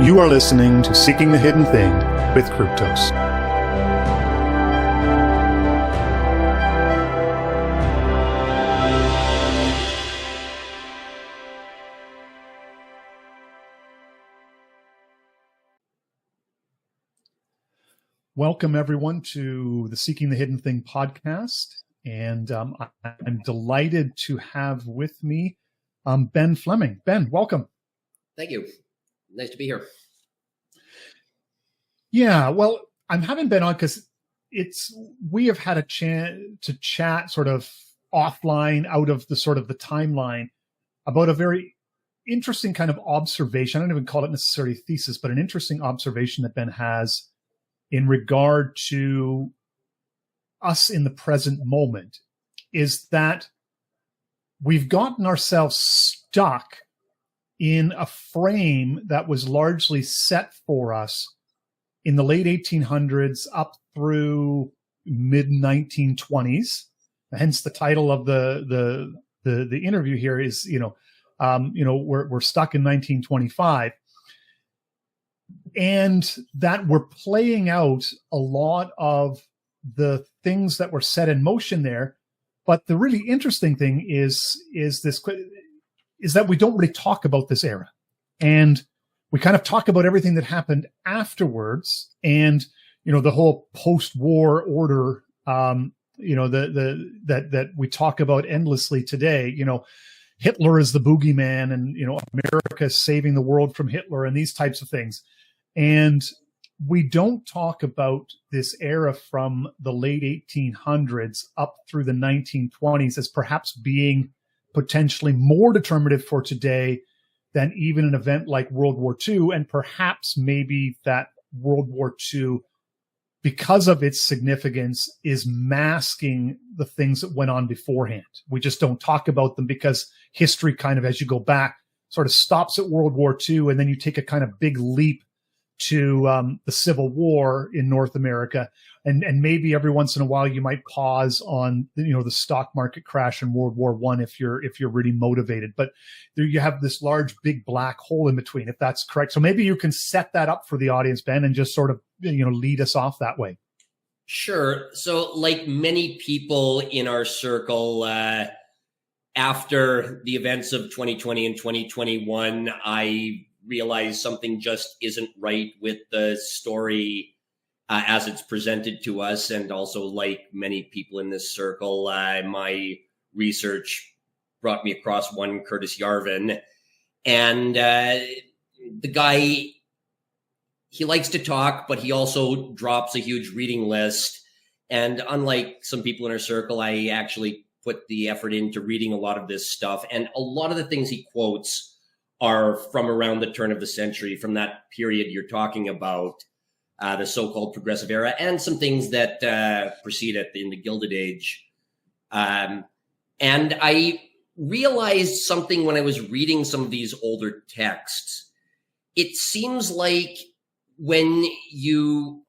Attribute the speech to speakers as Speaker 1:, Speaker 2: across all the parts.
Speaker 1: You are listening to Seeking the Hidden Thing with Kryptos. Welcome, everyone, to the Seeking the Hidden Thing podcast. And I'm delighted to have with me Ben Fleming. Ben, welcome.
Speaker 2: Thank you. Nice to be here.
Speaker 1: Yeah, well, I'm having Ben on because we have had a chance to chat sort of offline, out of the sort of the timeline, about a very interesting kind of observation. I don't even call it necessarily thesis, but an interesting observation that Ben has in regard to us in the present moment, is that we've gotten ourselves stuck in a frame that was largely set for us in the late 1800s up through mid 1920s. Hence the title of the interview here is, we're stuck in 1925. And that we're playing out a lot of the things that were set in motion there. But the really interesting thing is that we don't really talk about this era. And we kind of talk about everything that happened afterwards, and, the whole post-war order, that we talk about endlessly today. Hitler is the boogeyman, and, America is saving the world from Hitler, and these types of things. And we don't talk about this era from the late 1800s up through the 1920s as perhaps being potentially more determinative for today than even an event like World War II. And perhaps maybe that World War II, because of its significance, is masking the things that went on beforehand. We just don't talk about them because history kind of, as you go back, sort of stops at World War II, and then you take a kind of big leap to the Civil War in North America, and maybe every once in a while you might pause on the stock market crash in World War I if you're really motivated. But there you have this large big black hole in between, if that's correct. So maybe you can set that up for the audience, Ben, and just sort of lead us off that way.
Speaker 2: Sure. So, like many people in our circle, after the events of 2020 and 2021, I realize something just isn't right with the story as it's presented to us. And also, like many people in this circle, my research brought me across one Curtis Yarvin. And the guy, he likes to talk, but he also drops a huge reading list. And unlike some people in our circle, I actually put the effort into reading a lot of this stuff. And a lot of the things he quotes are from around the turn of the century, from that period you're talking about, the so-called progressive era, and some things that precede it in the Gilded Age. And I realized something when I was reading some of these older texts. It seems like when you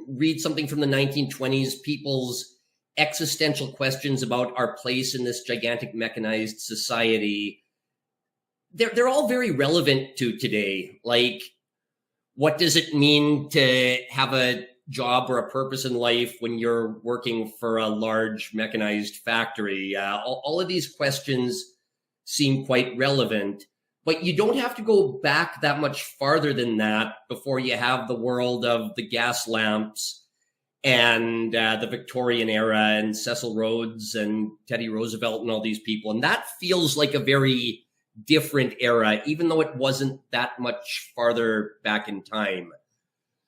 Speaker 2: read something from the 1920s, people's existential questions about our place in this gigantic mechanized society, they're all very relevant to today. Like, what does it mean to have a job or a purpose in life when you're working for a large mechanized factory? All of these questions seem quite relevant, but you don't have to go back that much farther than that before you have the world of the gas lamps and the Victorian era and Cecil Rhodes and Teddy Roosevelt and all these people. And that feels like a very different era, even though it wasn't that much farther back in time.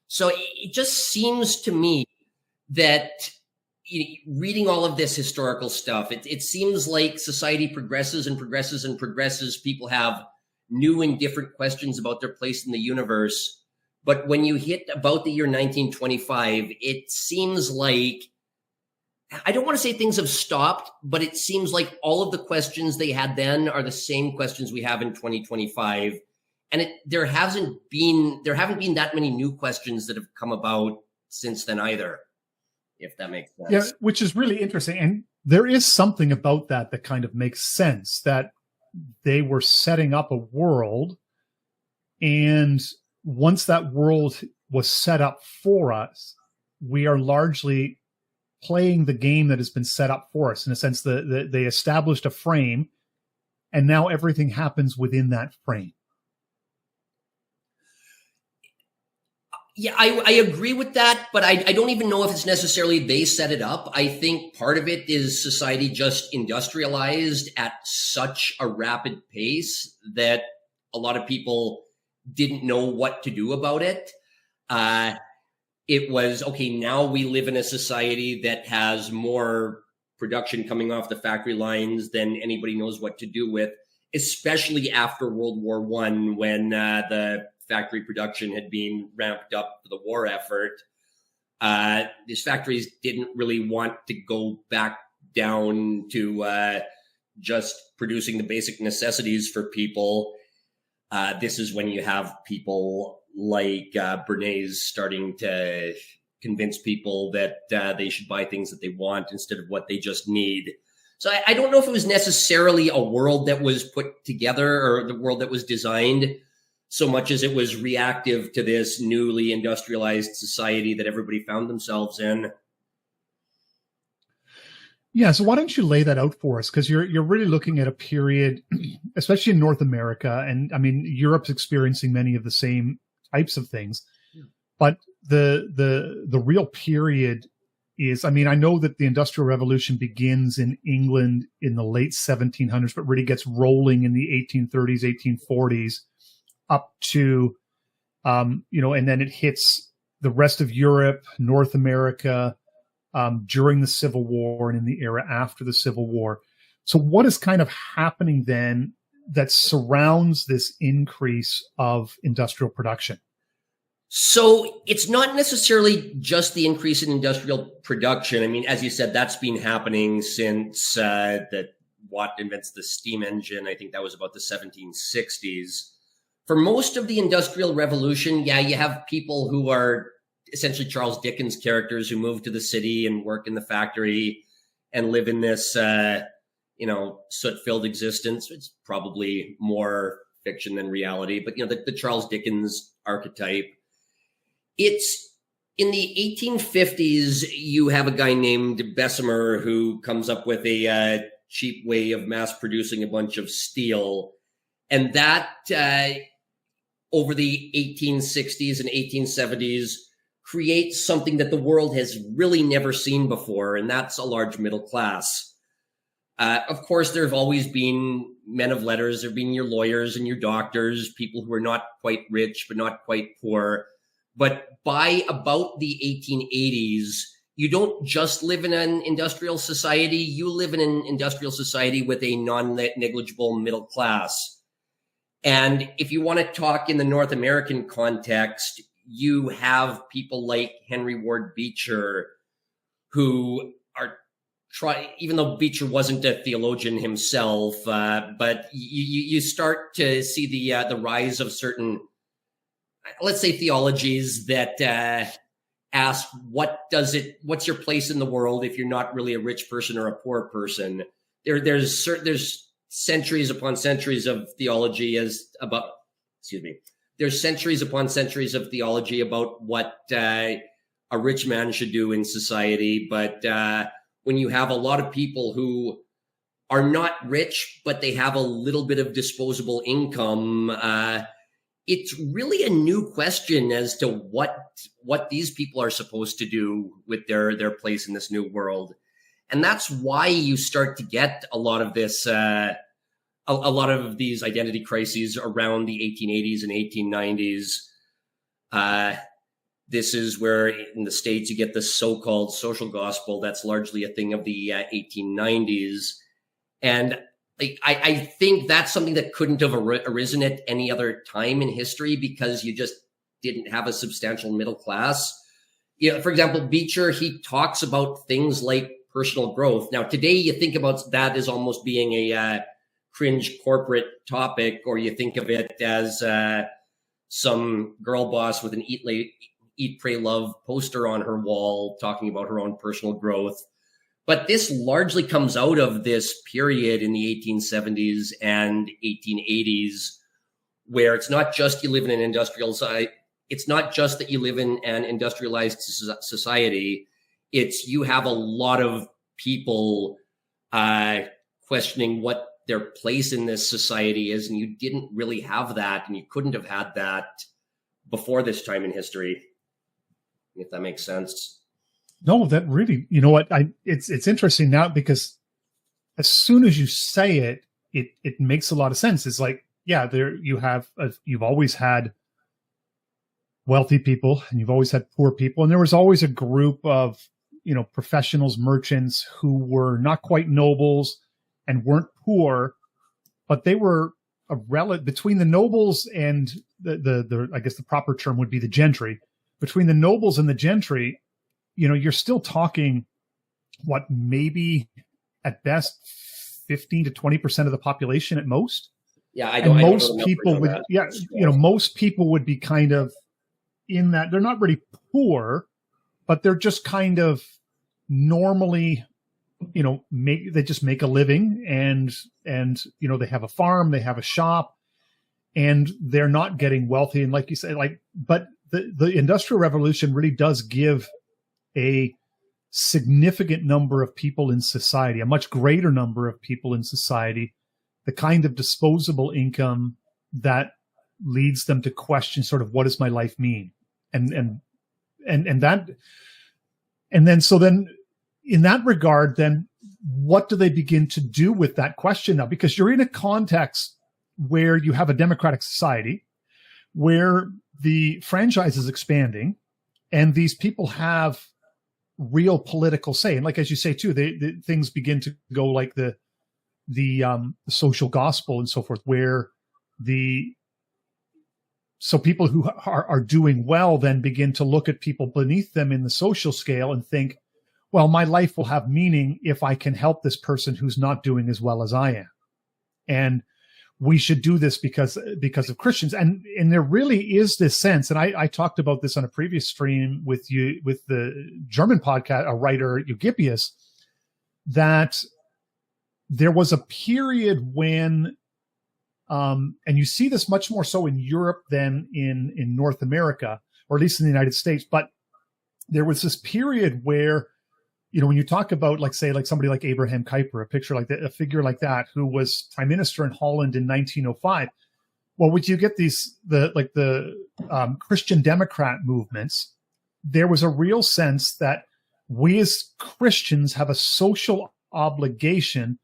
Speaker 2: So it just seems to me that reading all of this historical stuff, it seems like society progresses and progresses and progresses. People have new and different questions about their place in the universe. But when you hit about the year 1925, it seems like, I don't want to say things have stopped, but it seems like all of the questions they had then are the same questions we have in 2025. And there haven't been that many new questions that have come about since then either, if that makes sense.
Speaker 1: Yeah, which is really interesting. And there is something about that kind of makes sense, that they were setting up a world And once that world was set up for us, we are largely playing the game that has been set up for us. In a sense, they established a frame, and now everything happens within that frame.
Speaker 2: Yeah, I agree with that, but I don't even know if it's necessarily they set it up. I think part of it is society just industrialized at such a rapid pace that a lot of people didn't know what to do about it. It was, okay, now we live in a society that has more production coming off the factory lines than anybody knows what to do with, especially after World War I, when the factory production had been ramped up for the war effort. These factories didn't really want to go back down to just producing the basic necessities for people. This is when you have people like Bernays starting to convince people that they should buy things that they want instead of what they just need. So I don't know if it was necessarily a world that was put together or the world that was designed, so much as it was reactive to this newly industrialized society that everybody found themselves in.
Speaker 1: Yeah, so why don't you lay that out for us? Because you're really looking at a period, especially in North America, and I mean Europe's experiencing many of the same types of things. Yeah. But the real period is, I mean, I know that the Industrial Revolution begins in England in the late 1700s, but really gets rolling in the 1830s, 1840s. Up to, and then it hits the rest of Europe, North America, during the Civil War and in the era after the Civil War. So what is kind of happening then that surrounds this increase of industrial production?
Speaker 2: So it's not necessarily just the increase in industrial production. I mean, as you said, that's been happening since that Watt invents the steam engine. I think that was about the 1760s. For most of the Industrial Revolution, yeah, you have people who are essentially Charles Dickens characters who move to the city and work in the factory and live in this, soot-filled existence. It's probably more fiction than reality, but, the Charles Dickens archetype. It's in the 1850s, you have a guy named Bessemer who comes up with a cheap way of mass producing a bunch of steel. And that, over the 1860s and 1870s, creates something that the world has really never seen before, and that's a large middle class. Of course, there have always been men of letters. There have been your lawyers and your doctors, people who are not quite rich, but not quite poor. But by about the 1880s, you don't just live in an industrial society. You live in an industrial society with a non-negligible middle class. And if you want to talk in the North American context, you have people like Henry Ward Beecher, who are even though Beecher wasn't a theologian himself, but you start to see the rise of certain, let's say, theologies that ask, what's your place in the world if you're not really a rich person or a poor person? There's centuries upon centuries of theology there's centuries upon centuries of theology about what a rich man should do in society. But when you have a lot of people who are not rich, but they have a little bit of disposable income, it's really a new question as to what these people are supposed to do with their place in this new world. And that's why you start to get a lot of this, a lot of these identity crises around the 1880s and 1890s. This is where in the States you get the so-called social gospel. That's largely a thing of the 1890s. And I think that's something that couldn't have arisen at any other time in history because you just didn't have a substantial middle class. For example, Beecher, he talks about things like personal growth. Now, today you think about that as almost being a cringe corporate topic, or you think of it as some girl boss with an Eat, Pray, Love poster on her wall talking about her own personal growth. But this largely comes out of this period in the 1870s and 1880s where it's not just you live in an industrial site. It's not just that you live in an industrialized society. It's you have a lot of people questioning what their place in this society is, and you didn't really have that, and you couldn't have had that before this time in history, if that makes sense.
Speaker 1: No, that really, you know what? It's interesting now, because as soon as you say it, it makes a lot of sense. It's like, yeah, you've always had wealthy people and you've always had poor people, and there was always a group of, you know, professionals, merchants who were not quite nobles and weren't poor, but they were a relative between the nobles and the I guess the proper term would be the gentry. Between the nobles and the gentry, you know, you're still talking what, maybe at best 15 to 20% of the population at most.
Speaker 2: Yeah,
Speaker 1: most people would, yeah, you know, most people would be kind of in that. They're not really poor, but they're just kind of normally, you know, they just make a living, and you know, they have a farm, they have a shop, and they're not getting wealthy. And like you say, but the Industrial Revolution really does give a significant number of people in society, a much greater number of people in society, the kind of disposable income that leads them to question sort of, what does my life mean? And then in that regard, then what do they begin to do with that question now? Because you're in a context where you have a democratic society, where the franchise is expanding, and these people have real political say. And like, as you say too, the things begin to go like the social gospel and so forth, where so people who are doing well then begin to look at people beneath them in the social scale and think, well, my life will have meaning if I can help this person who's not doing as well as I am. And we should do this because of Christians. And there really is this sense, and I talked about this on a previous stream with the German podcast, a writer, Eugipius, that there was a period when, and you see this much more so in Europe than in North America, or at least in the United States, but there was this period where, you know, when you talk about, like, say, like somebody like Abraham Kuyper, a figure like that, who was prime minister in Holland in 1905. Well, would you get the Christian Democrat movements? There was a real sense that we as Christians have a social obligation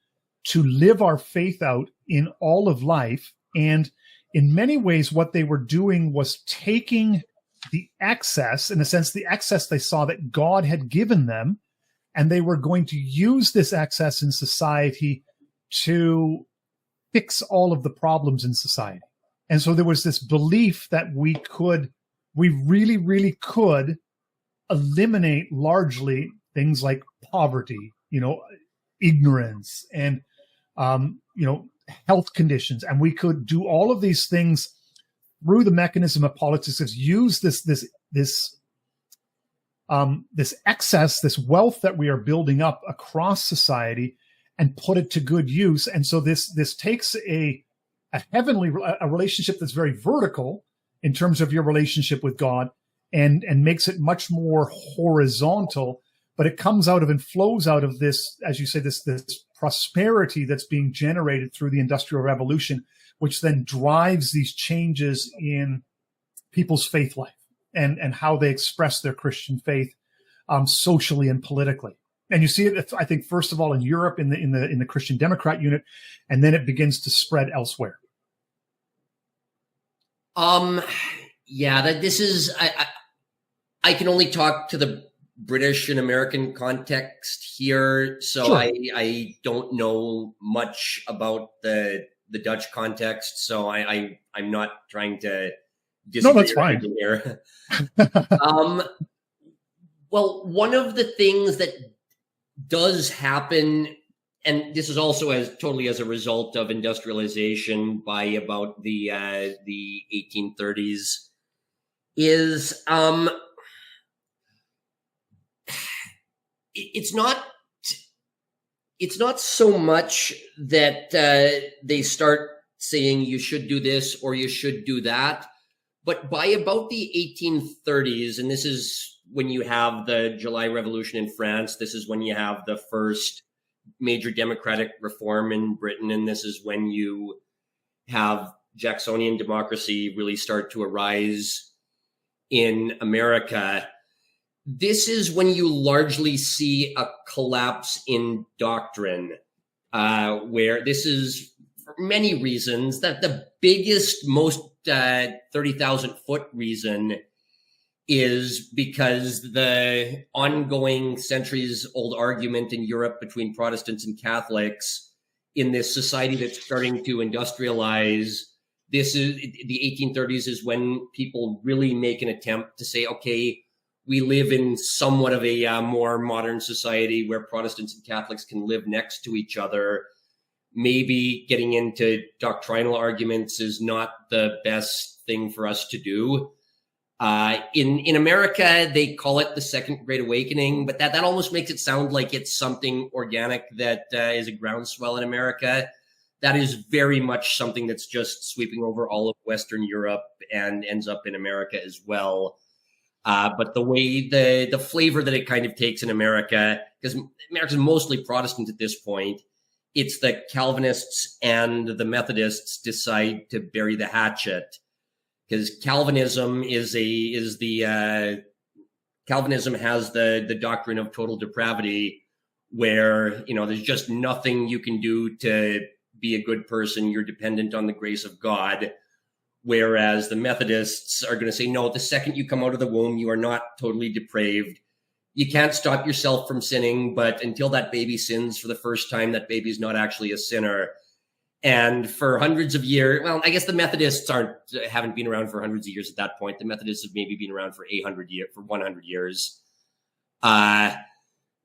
Speaker 1: to live our faith out in all of life. And in many ways, what they were doing was taking the excess, in a sense, the excess they saw that God had given them, and they were going to use this excess in society to fix all of the problems in society. And so there was this belief that we really, really could eliminate largely things like poverty, you know, ignorance, and, you know, health conditions. And we could do all of these things through the mechanism of politics, is use this excess, this wealth that we are building up across society, and put it to good use. And so this takes a relationship that's very vertical in terms of your relationship with God, and makes it much more horizontal. But it comes out of and flows out of this, as you say, this prosperity that's being generated through the Industrial Revolution, which then drives these changes in people's faith life and how they express their Christian faith socially and politically. And you see it, I think, first of all in Europe in the Christian Democrat unit, and then it begins to spread elsewhere.
Speaker 2: Yeah, this is I can only talk to the British and American context here, so sure. I don't know much about the Dutch context, so I'm not trying to disagree.
Speaker 1: No, that's fine.
Speaker 2: Here. Well, one of the things that does happen, and this is also totally as a result of industrialization by about the 1830s, is it's not so much that they start saying you should do this or you should do that. But by about the 1830s, and this is when you have the July Revolution in France, this is when you have the first major democratic reform in Britain, and this is when you have Jacksonian democracy really start to arise in America. This is when you largely see a collapse in doctrine, where this is, for many reasons, that the biggest, most 30,000 foot reason is because the ongoing centuries old argument in Europe between Protestants and Catholics in this society that's starting to industrialize. This is the 1830s is when people really make an attempt to say, okay, we live in somewhat of a more modern society where Protestants and Catholics can live next to each other. Maybe getting into doctrinal arguments is not the best thing for us to do. In America, they call it the Second Great Awakening, but that almost makes it sound like it's something organic that is a groundswell in America. That is very much something that's just sweeping over all of Western Europe and ends up in America as well. But the way the flavor that it kind of takes in America, because America's mostly Protestant at this point, it's the Calvinists and the Methodists decide to bury the hatchet, because Calvinism has the doctrine of total depravity, where there's just nothing you can do to be a good person. You're dependent on the grace of God. Whereas the Methodists are going to say, no, the second you come out of the womb, you are not totally depraved. You can't stop yourself from sinning, but until that baby sins for the first time, that baby's not actually a sinner. And for hundreds of years, well, I guess the Methodists haven't been around for hundreds of years at that point. The Methodists have maybe been around for 100 years.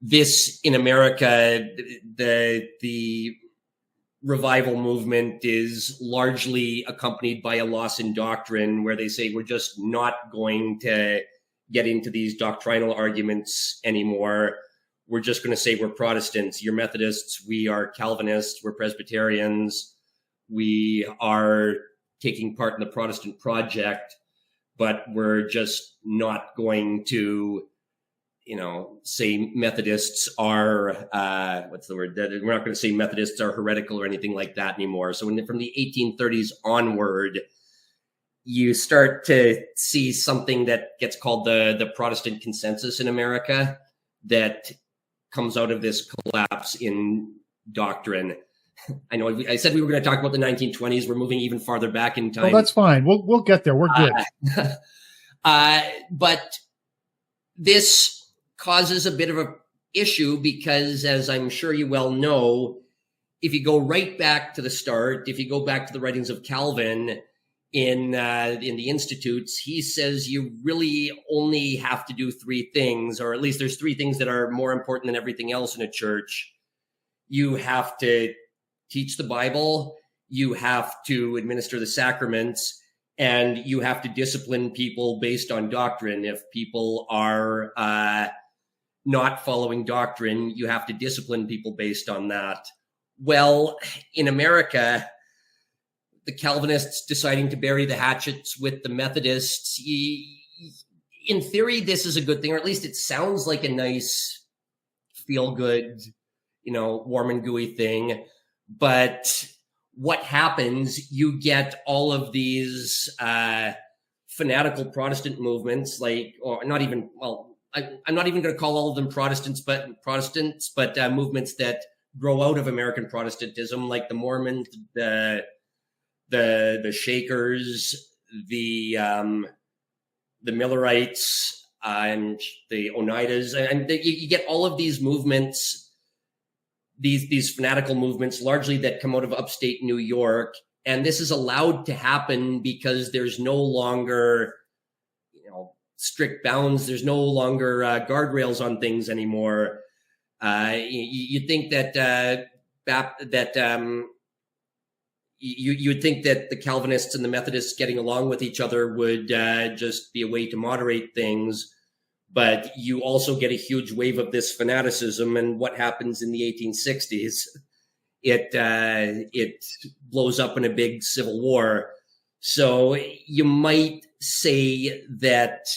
Speaker 2: This in America, the revival movement is largely accompanied by a loss in doctrine, where they say we're just not going to get into these doctrinal arguments anymore. We're just going to say we're Protestants. You're Methodists. We are Calvinists. We're Presbyterians. We are taking part in the Protestant project, but we're just not going to, say Methodists are, what's the word? We're not going to say Methodists are heretical or anything like that anymore. So from the 1830s onward, you start to see something that gets called the Protestant consensus in America that comes out of this collapse in doctrine. I know I said we were going to talk about the 1920s. We're moving even farther back in time.
Speaker 1: Oh, that's fine. We'll get there. We're good.
Speaker 2: But this causes a bit of an issue because, as I'm sure you well know, if you go right back to the start, if you go back to the writings of Calvin in the Institutes, he says you really only have to do three things, or at least there's three things that are more important than everything else in a church. You have to teach the Bible, you have to administer the sacraments, and you have to discipline people based on doctrine. If people are not following doctrine, you have to discipline people based on that. Well, in America, the Calvinists deciding to bury the hatchets with the Methodists, in theory, this is a good thing, or at least it sounds like a nice, feel-good, warm and gooey thing. But what happens, you get all of these fanatical Protestant movements, I'm not even going to call all of them Protestants, but movements that grow out of American Protestantism, like the Mormons, the Shakers, the Millerites, and the Oneidas, and you get all of these movements, these fanatical movements, largely that come out of upstate New York, and this is allowed to happen because there's no longer, strict bounds. There's no longer guardrails on things anymore. You think that you would think that the Calvinists and the Methodists getting along with each other would just be a way to moderate things. But you also get a huge wave of this fanaticism. And what happens in the 1860s it blows up in a big civil war. So you might say that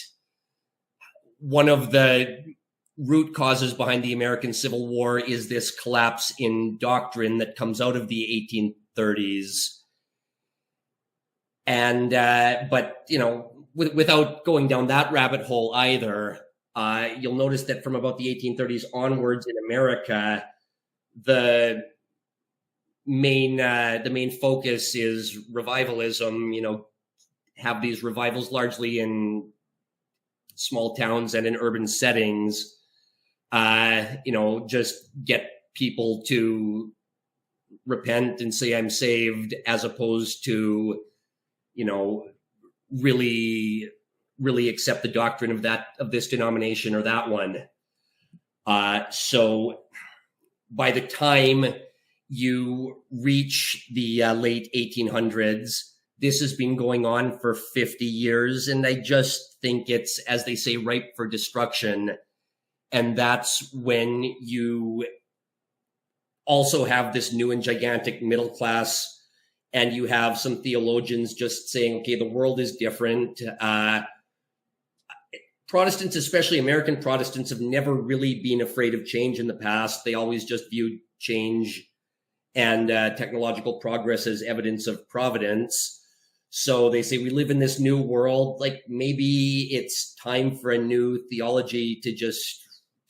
Speaker 2: one of the root causes behind the American Civil War is this collapse in doctrine that comes out of the 1830s. And but without going down that rabbit hole either, you'll notice that from about the 1830s onwards in America, the main focus is revivalism. Have these revivals largely in small towns and in urban settings. Just get people to repent and say I'm saved, as opposed to really accept the doctrine of this denomination or that one. So by the time you reach the late 1800s, this has been going on for 50 years. And I just think it's, as they say, ripe for destruction. And that's when you also have this new and gigantic middle class, and you have some theologians just saying, okay, the world is different. Protestants, especially American Protestants, have never really been afraid of change in the past. They always just viewed change and technological progress as evidence of providence. So they say we live in this new world. Like, maybe it's time for a new theology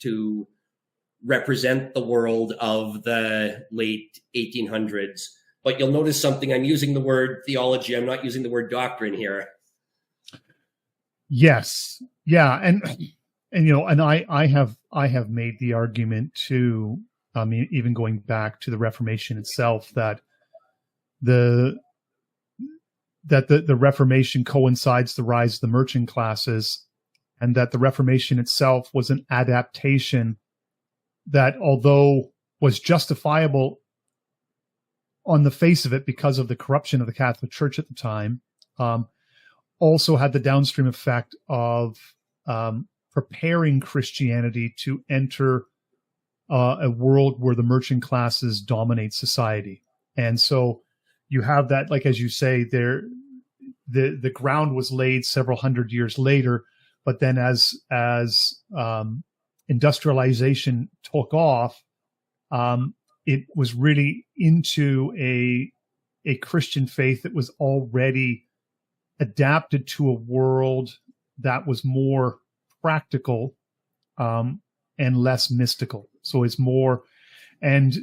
Speaker 2: to represent the world of the late 1800s. But you'll notice something. I'm using the word theology. I'm not using the word doctrine here.
Speaker 1: Yes. Yeah. And I have made the argument too, even going back to the Reformation itself, that the Reformation coincides the rise of the merchant classes, and that the Reformation itself was an adaptation that, although was justifiable on the face of it because of the corruption of the Catholic Church at the time, also had the downstream effect of preparing Christianity to enter a world where the merchant classes dominate society. And so you have that, like, as you say, the ground was laid several hundred years later, but then as industrialization took off, it was really into a Christian faith that was already adapted to a world that was more practical and less mystical. So it's more, and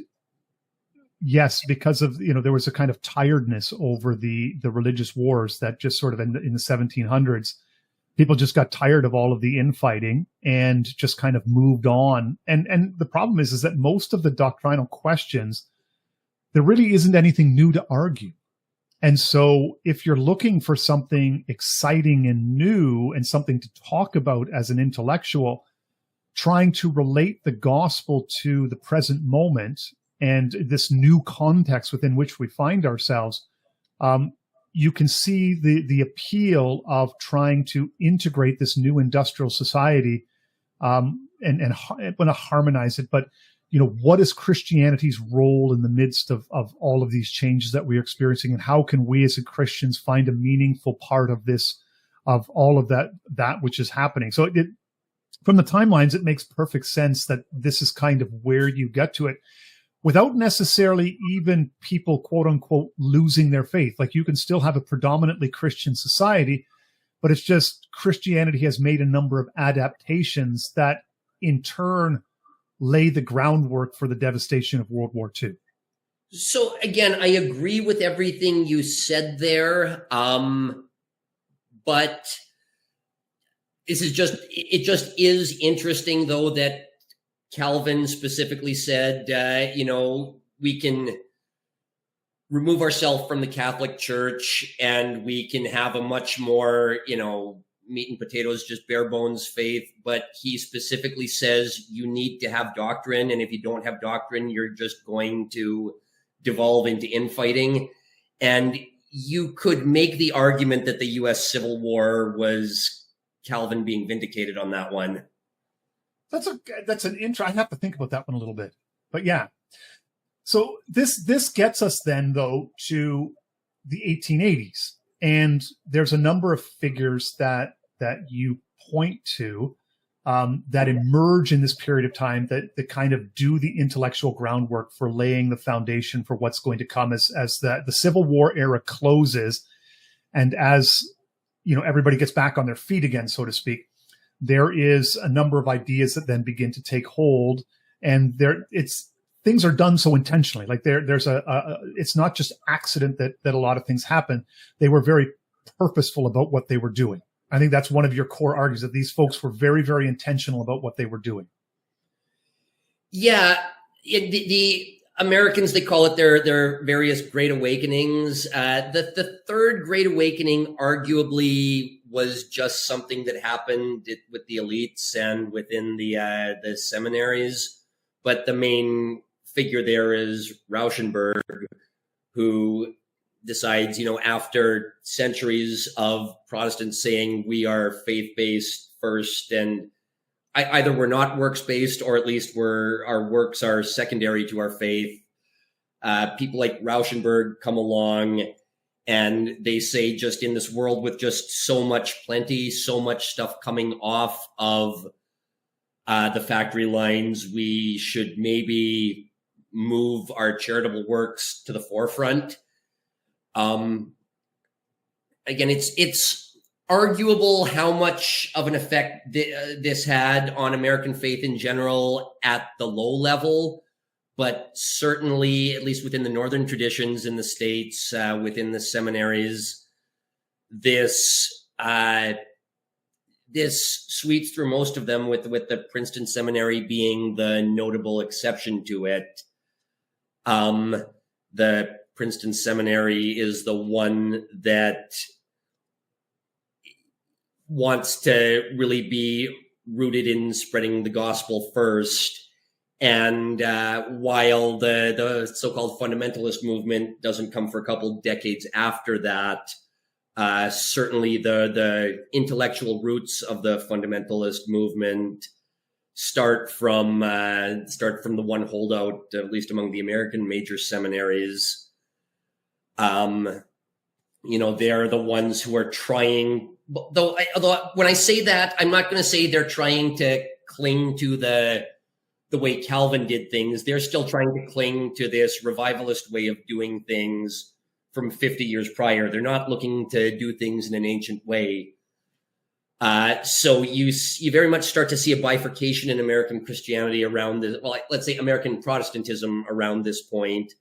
Speaker 1: yes, because of, there was a kind of tiredness over the religious wars that just sort of in the 1700s, people just got tired of all of the infighting and just kind of moved on. And the problem is that most of the doctrinal questions, there really isn't anything new to argue. And so if you're looking for something exciting and new and something to talk about as an intellectual, trying to relate the gospel to the present moment and this new context within which we find ourselves, you can see the appeal of trying to integrate this new industrial society and want to harmonize it. But, what is Christianity's role in the midst of all of these changes that we're experiencing, and how can we as Christians find a meaningful part of this, of all of that which is happening? So from the timelines, it makes perfect sense that this is kind of where you get to it, without necessarily even people, quote unquote, losing their faith. Like, you can still have a predominantly Christian society, but it's just Christianity has made a number of adaptations that in turn lay the groundwork for the devastation of World War II.
Speaker 2: So again, I agree with everything you said there. But it just is interesting, though, that Calvin specifically said, we can remove ourselves from the Catholic Church and we can have a much more, meat and potatoes, just bare bones faith. But he specifically says you need to have doctrine. And if you don't have doctrine, you're just going to devolve into infighting. And you could make the argument that the U.S. Civil War was Calvin being vindicated on that one.
Speaker 1: That's an intro. I have to think about that one a little bit, but yeah. So this gets us then, though, to the 1880s, and there's a number of figures that you point to that emerge in this period of time that kind of do the intellectual groundwork for laying the foundation for what's going to come as the Civil War era closes, and as everybody gets back on their feet again, so to speak. There is a number of ideas that then begin to take hold, and things are done so intentionally. Like there's it's not just accident that a lot of things happen. They were very purposeful about what they were doing. I think that's one of your core arguments, that these folks were very, very intentional about what they were doing.
Speaker 2: Yeah, the Americans, they call it their various Great Awakenings. The third Great Awakening arguably was just something that happened with the elites and within the seminaries. But the main figure there is Rauschenberg, who decides, after centuries of Protestants saying we are faith-based first, and either we're not works-based, or at least our works are secondary to our faith. People like Rauschenberg come along and they say, just in this world with just so much plenty, so much stuff coming off of the factory lines, we should maybe move our charitable works to the forefront. Again, it's arguable how much of an effect this had on American faith in general at the low level, but certainly, at least within the northern traditions in the States, within the seminaries, this sweeps through most of them, with the Princeton Seminary being the notable exception to it. The Princeton Seminary is the one that wants to really be rooted in spreading the gospel first. And while the so-called fundamentalist movement doesn't come for a couple decades after that, certainly the intellectual roots of the fundamentalist movement start from the one holdout, at least among the American major seminaries. They're the ones who are trying, although when I say that, I'm not going to say they're trying to cling to the way Calvin did things. They're still trying to cling to this revivalist way of doing things from 50 years prior. They're not looking to do things in an ancient way. So you very much start to see a bifurcation in American Christianity around this. Well, let's say American Protestantism around this point.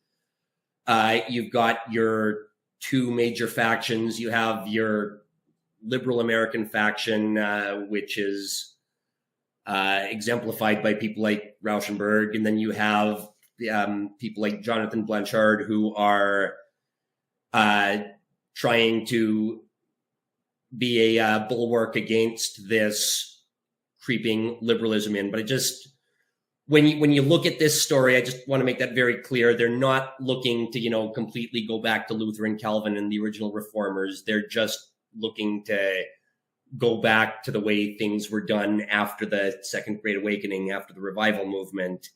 Speaker 2: You've got your two major factions. You have your liberal American faction, which is exemplified by people like Rauschenberg, and then you have people like Jonathan Blanchard, who are trying to be a bulwark against this creeping liberalism in. But when you look at this story, I just want to make that very clear. They're not looking to, completely go back to Luther and Calvin and the original reformers. They're just looking to go back to the way things were done after the Second Great Awakening, after the revival movement.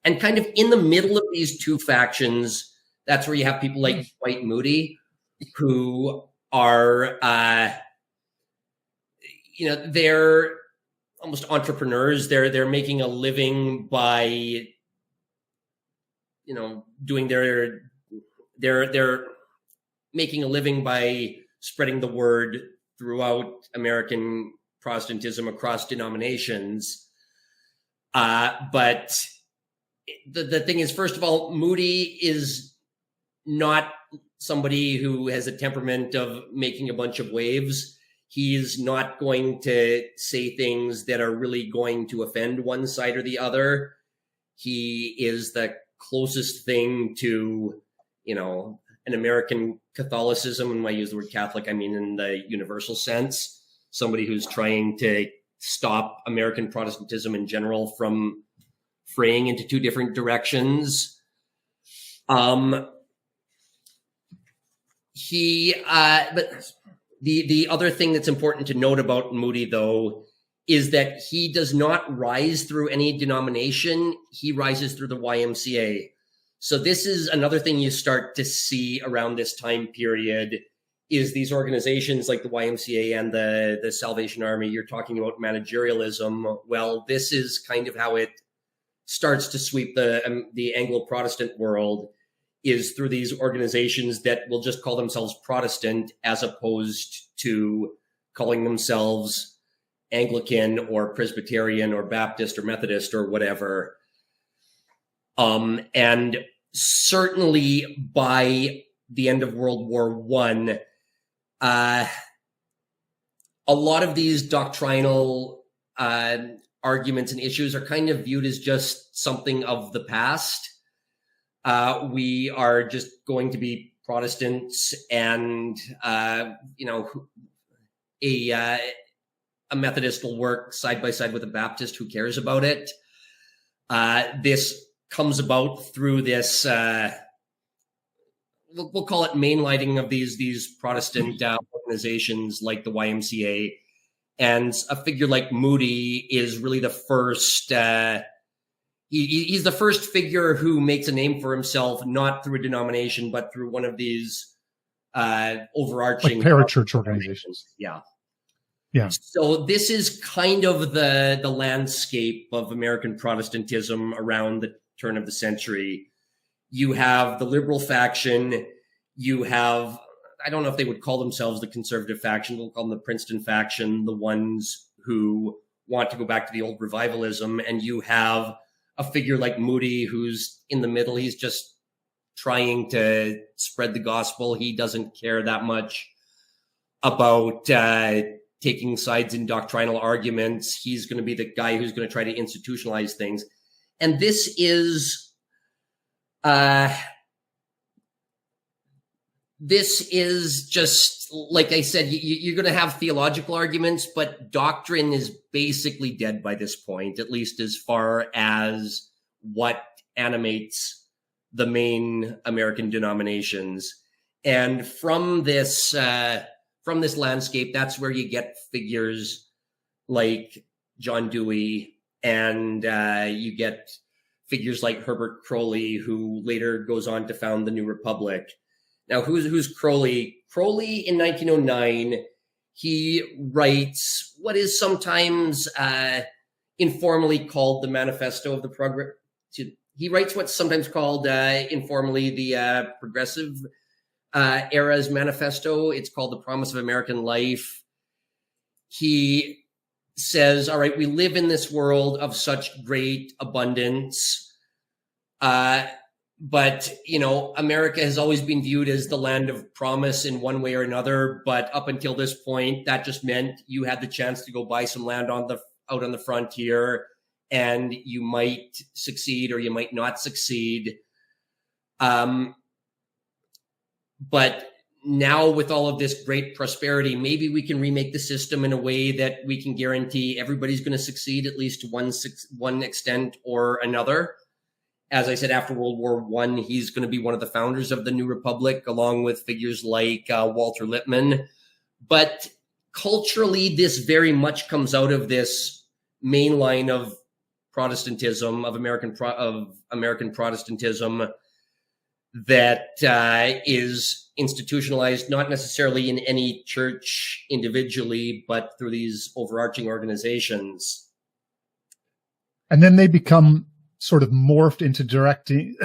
Speaker 2: And kind of in the middle of these two factions, that's where you have people like Dwight Moody, who are, they're almost entrepreneurs. They're making a living by, doing they're making a living by spreading the word throughout American Protestantism across denominations. But the thing is, first of all, Moody is not somebody who has a temperament of making a bunch of waves. He's not going to say things that are really going to offend one side or the other. He is the closest thing to, an American Catholicism. And when I use the word Catholic, I mean in the universal sense, somebody who's trying to stop American Protestantism in general from fraying into two different directions. But the other thing that's important to note about Moody, though, is that he does not rise through any denomination. He rises through the YMCA. So this is another thing you start to see around this time period, is these organizations like the YMCA and the Salvation Army. You're talking about managerialism. Well, this is kind of how it starts to sweep the Anglo-Protestant world, is through these organizations that will just call themselves Protestant as opposed to calling themselves Anglican or Presbyterian or Baptist or Methodist or whatever. And certainly by the end of World War I, a lot of these doctrinal arguments and issues are kind of viewed as just something of the past. We are just going to be Protestants, and a Methodist will work side by side with a Baptist. Who cares about it? This comes about through this, we'll call it mainlighting of these Protestant organizations like the YMCA. And a figure like Moody is really the first, he's the first figure who makes a name for himself, not through a denomination, but through one of these overarching
Speaker 1: parachurch organizations.
Speaker 2: Yeah.
Speaker 1: Yeah.
Speaker 2: So this is kind of the landscape of American Protestantism around the turn of the century. You have the liberal faction. You have, I don't know if they would call themselves the conservative faction. We'll call them the Princeton faction, the ones who want to go back to the old revivalism. And you have a figure like Moody, who's in the middle. He's just trying to spread the gospel. He doesn't care that much about taking sides in doctrinal arguments. He's going to be the guy who's going to try to institutionalize things. And this is just, like I said, you're going to have theological arguments, but doctrine is basically dead by this point, at least as far as what animates the main American denominations. And from this landscape, that's where you get figures like John Dewey, and you get figures like Herbert Crowley, who later goes on to found the New Republic. Now, who's Crowley? Crowley, in 1909, he writes what is sometimes informally called the Manifesto of the Progress. He writes what's sometimes called informally the Progressive Era's Manifesto. It's called The Promise of American Life. He says, all right, we live in this world of such great abundance. But, America has always been viewed as the land of promise in one way or another. But up until this point, that just meant you had the chance to go buy some land out on the frontier, and you might succeed or you might not succeed. But now with all of this great prosperity, maybe we can remake the system in a way that we can guarantee everybody's going to succeed at least to one extent or another. As I said, after World War I, he's going to be one of the founders of the New Republic, along with figures like Walter Lippmann. But culturally, this very much comes out of this main line of Protestantism, of American Protestantism, that is institutionalized, not necessarily in any church individually, but through these overarching organizations.
Speaker 1: And then they become sort of morphed into directing.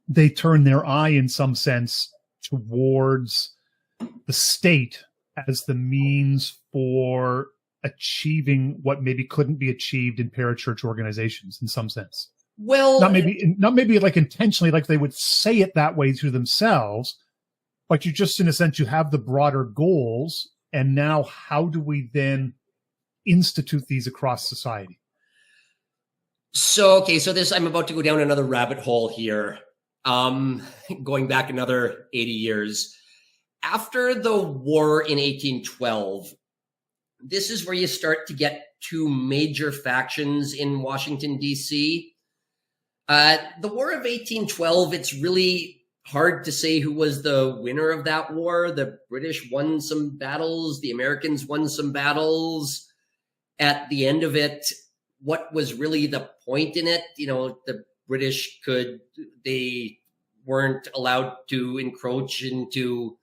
Speaker 1: They turn their eye, in some sense, towards the state as the means for achieving what maybe couldn't be achieved in parachurch organizations, in some sense.
Speaker 2: Well,
Speaker 1: not maybe like intentionally, like they would say it that way to themselves, but you just, in a sense, you have the broader goals. And now how do we then institute these across society?
Speaker 2: So I'm about to go down another rabbit hole here. Going back another 80 years. After the war in 1812, this is where you start to get two major factions in Washington, D.C. The War of 1812, it's really hard to say who was the winner of that war. The British won some battles. The Americans won some battles. At the end of it, what was really the point in it? The British they weren't allowed to encroach into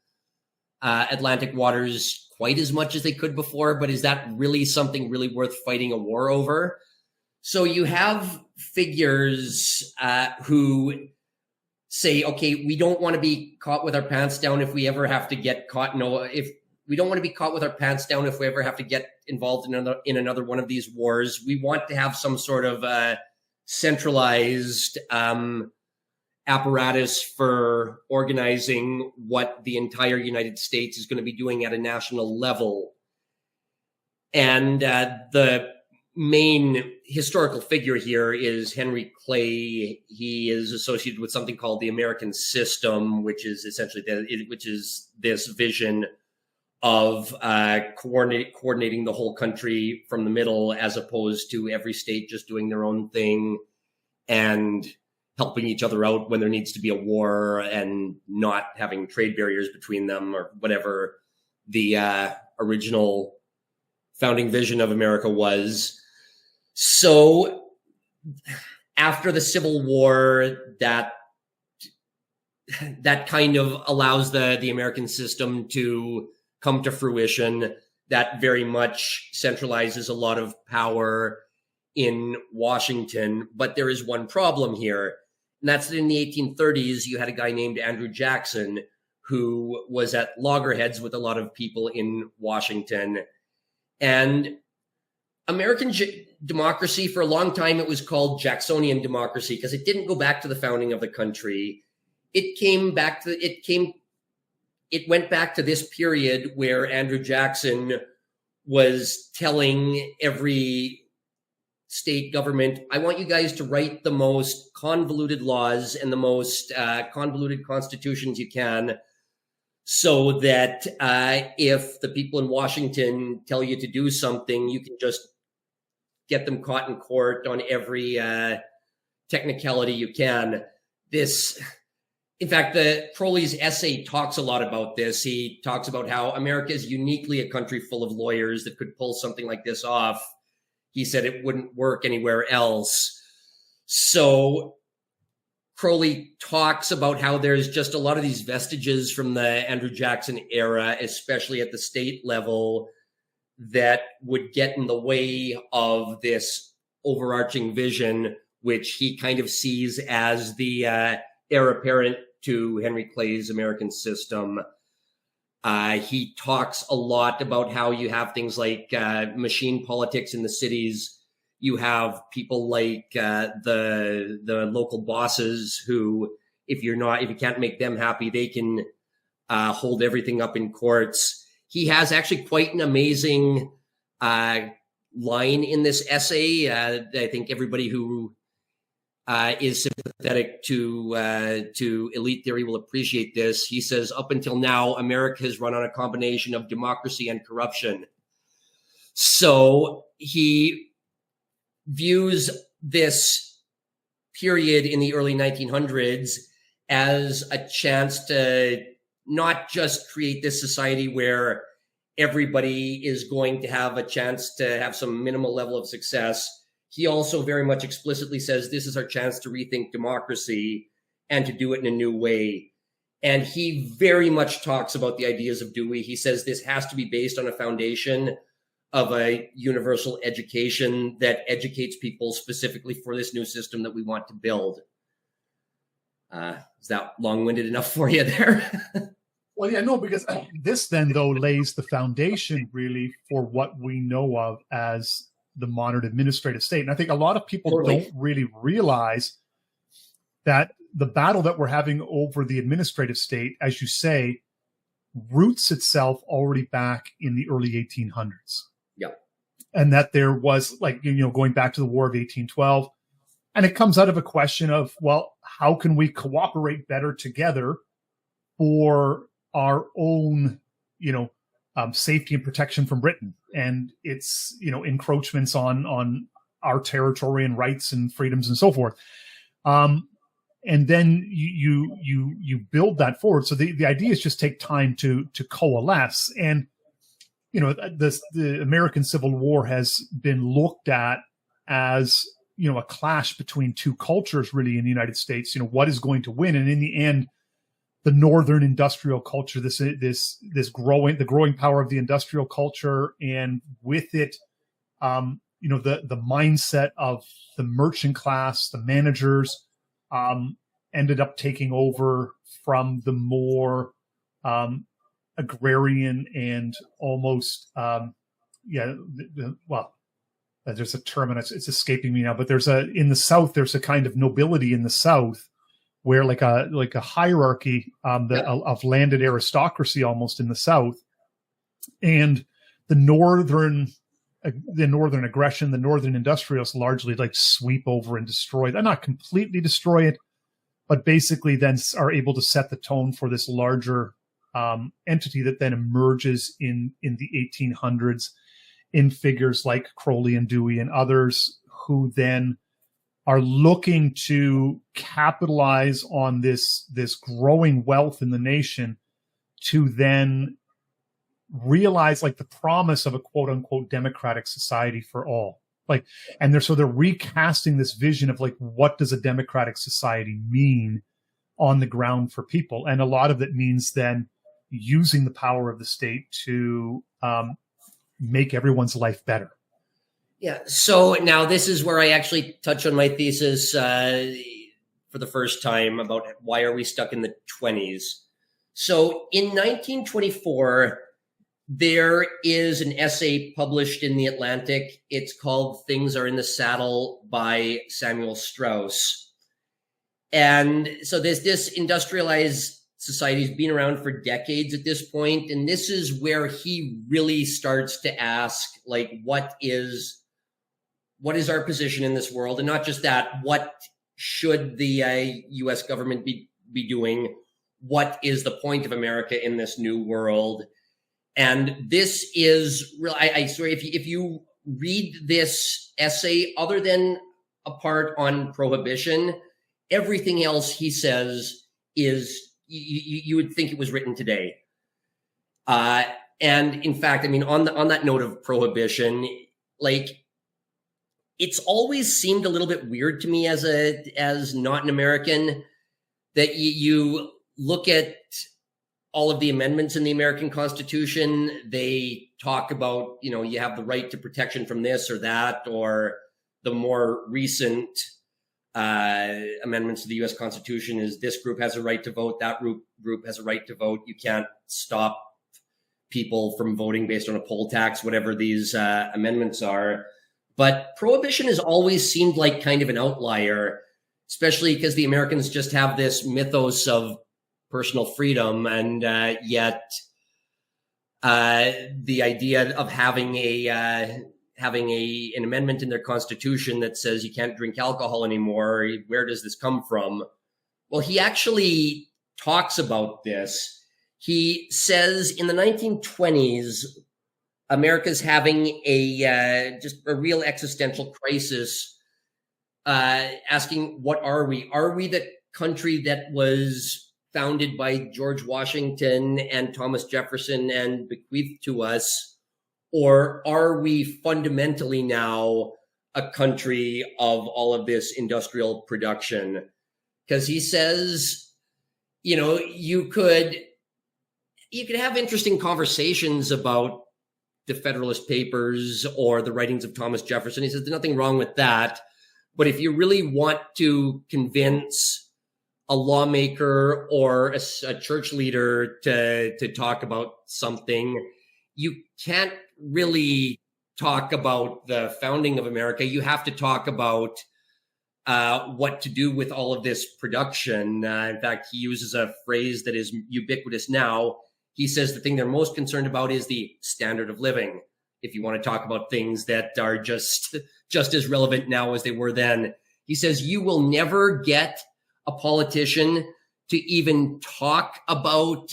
Speaker 2: Atlantic waters quite as much as they could before, but is that really something really worth fighting a war over? So you have figures who say, okay, we don't want to be caught with our pants down if we ever have to get caught. No, if we don't want to be caught with our pants down if we ever have to get involved in another one of these wars. We want to have some sort of centralized apparatus for organizing what the entire United States is going to be doing at a national level. And the main historical figure here is Henry Clay. He is associated with something called the American System, which is essentially this vision of coordinating the whole country from the middle, as opposed to every state just doing their own thing and helping each other out when there needs to be a war and not having trade barriers between them, or whatever the original founding vision of America was. So after the Civil War, that kind of allows the American system to come to fruition. That very much centralizes a lot of power in Washington. But there is one problem here, and that's that in the 1830s, you had a guy named Andrew Jackson who was at loggerheads with a lot of people in Washington. And American democracy, for a long time, it was called Jacksonian democracy because it didn't go back to the founding of the country. It went back to this period where Andrew Jackson was telling every state government, I want you guys to write the most convoluted laws and the most convoluted constitutions you can, so that if the people in Washington tell you to do something, you can just get them caught in court on every technicality you can. In fact, the Crowley's essay talks a lot about this. He talks about how America is uniquely a country full of lawyers that could pull something like this off. He said it wouldn't work anywhere else. So Crowley talks about how there's just a lot of these vestiges from the Andrew Jackson era, especially at the state level, that would get in the way of this overarching vision, which he kind of sees as the heir apparent to Henry Clay's American System. He talks a lot about how you have things like machine politics in the cities. You have people like the local bosses who, if you can't make them happy, they can hold everything up in courts. He has actually quite an amazing line in this essay. I think everybody who is sympathetic to elite theory will appreciate this. He says, up until now, America has run on a combination of democracy and corruption. So he views this period in the early 1900s as a chance to not just create this society where everybody is going to have a chance to have some minimal level of success. He also very much explicitly says this is our chance to rethink democracy and to do it in a new way. And he very much talks about the ideas of Dewey. He says this has to be based on a foundation of a universal education that educates people specifically for this new system that we want to build. Is that long-winded enough for you there?
Speaker 1: Well, yeah, no, because this then, though, lays the foundation really for what we know of as the modern administrative state. And I think a lot of people don't really realize that the battle that we're having over the administrative state, as you say, roots itself already back in the early 1800s.
Speaker 2: Yeah.
Speaker 1: And that there was, like, going back to the War of 1812, and it comes out of a question of, well, how can we cooperate better together for our own, safety and protection from Britain and its, encroachments on our territory and rights and freedoms and so forth. And then you build that forward. So the idea is just take time to coalesce. And, the American Civil War has been looked at as a clash between two cultures really in the United States. What is going to win? And in the end, the Northern industrial culture, the growing power of the industrial culture, and with it, the mindset of the merchant class, the managers, ended up taking over from the more agrarian and almost there's a term and it's escaping me now, but in the South there's a kind of nobility in the South where like a hierarchy of landed aristocracy almost in the South, and the northern aggression, the northern industrialists largely like sweep over and destroy that, not completely destroy it, but basically then are able to set the tone for this larger entity that then emerges in the 1800s in figures like Crowley and Dewey and others, who then are looking to capitalize on this growing wealth in the nation to then realize like the promise of a quote unquote democratic society for all. And they're recasting this vision of like, what does a democratic society mean on the ground for people? And a lot of it means then using the power of the state to make everyone's life better.
Speaker 2: Yeah. So now this is where I actually touch on my thesis for the first time about why are we stuck in the 20s. So in 1924, there is an essay published in The Atlantic. It's called Things Are in the Saddle by Samuel Strauss. And so this industrialized society has been around for decades at this point. And this is where he really starts to ask, like, what is our position in this world? And not just that, what should the U.S. government be doing? What is the point of America in this new world? And this is real. I swear, if you read this essay, other than a part on prohibition, everything else he says is you would think it was written today. And in fact, I mean, on that note of prohibition, like, it's always seemed a little bit weird to me as not an American that you look at all of the amendments in the American Constitution. They talk about, you have the right to protection from this or that, or the more recent amendments to the U.S. Constitution is this group has a right to vote, that group has a right to vote. You can't stop people from voting based on a poll tax, whatever these amendments are. But prohibition has always seemed like kind of an outlier, especially because the Americans just have this mythos of personal freedom, and yet the idea of having an amendment in their Constitution that says you can't drink alcohol anymore, where does this come from? Well, he actually talks about this. He says in the 1920s, America's having just a real existential crisis, asking, what are we? Are we the country that was founded by George Washington and Thomas Jefferson and bequeathed to us? Or are we fundamentally now a country of all of this industrial production? Because he says, you could have interesting conversations about the Federalist Papers or the writings of Thomas Jefferson. He says there's nothing wrong with that. But if you really want to convince a lawmaker or a church leader to talk about something, you can't really talk about the founding of America. You have to talk about what to do with all of this production. In fact, he uses a phrase that is ubiquitous now. He says the thing they're most concerned about is the standard of living. If you want to talk about things that are just as relevant now as they were then, he says you will never get a politician to even talk about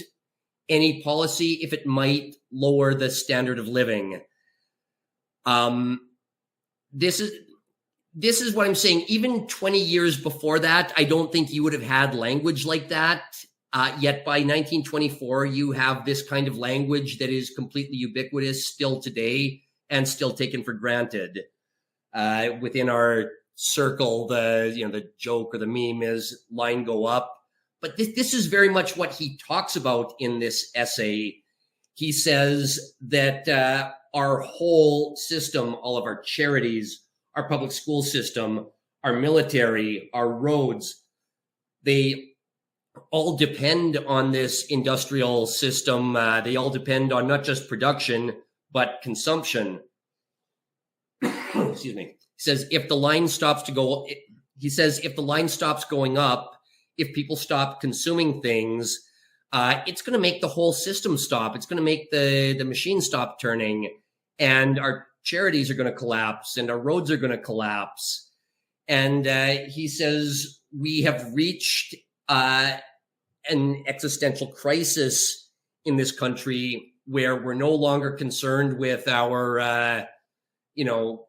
Speaker 2: any policy if it might lower the standard of living. This is what I'm saying. Even 20 years before that, I don't think you would have had language like that. Yet by 1924, you have this kind of language that is completely ubiquitous still today and still taken for granted within our circle, the joke or the meme is line go up. But this is very much what he talks about in this essay. He says that our whole system, all of our charities, our public school system, our military, our roads, they all depend on this industrial system. They all depend on not just production, but consumption. Excuse me. He says if the line stops going up, if people stop consuming things, it's going to make the whole system stop. It's going to make the machine stop turning, and our charities are going to collapse, and our roads are going to collapse. And he says we have reached an existential crisis in this country where we're no longer concerned with our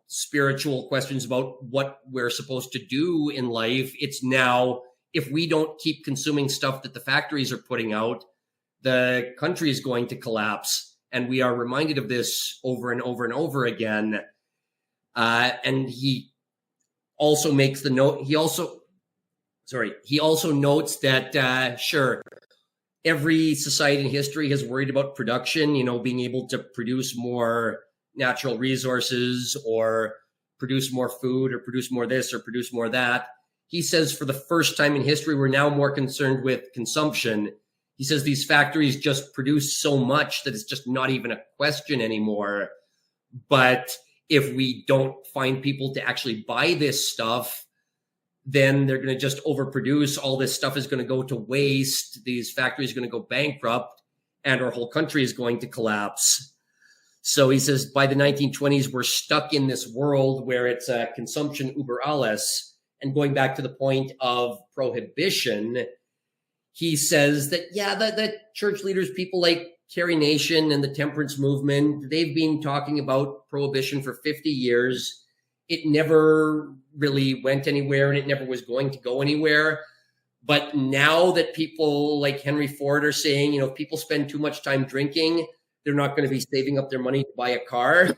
Speaker 2: spiritual questions about what we're supposed to do in life. It's now, if we don't keep consuming stuff that the factories are putting out, the country is going to collapse. And we are reminded of this over and over and over again. And he also makes the note, he also notes that, sure, every society in history has worried about production, being able to produce more natural resources or produce more food or produce more this or produce more that. He says for the first time in history, we're now more concerned with consumption. He says these factories just produce so much that it's just not even a question anymore. But if we don't find people to actually buy this stuff, then they're going to just overproduce. All this stuff is going to go to waste. These factories are going to go bankrupt, and our whole country is going to collapse. So he says by the 1920s, we're stuck in this world where it's consumption über alles. And going back to the point of prohibition, he says that, the church leaders, people like Carrie Nation and the temperance movement, they've been talking about prohibition for 50 years. It never really went anywhere, and it never was going to go anywhere. But now that people like Henry Ford are saying, if people spend too much time drinking, they're not going to be saving up their money to buy a car.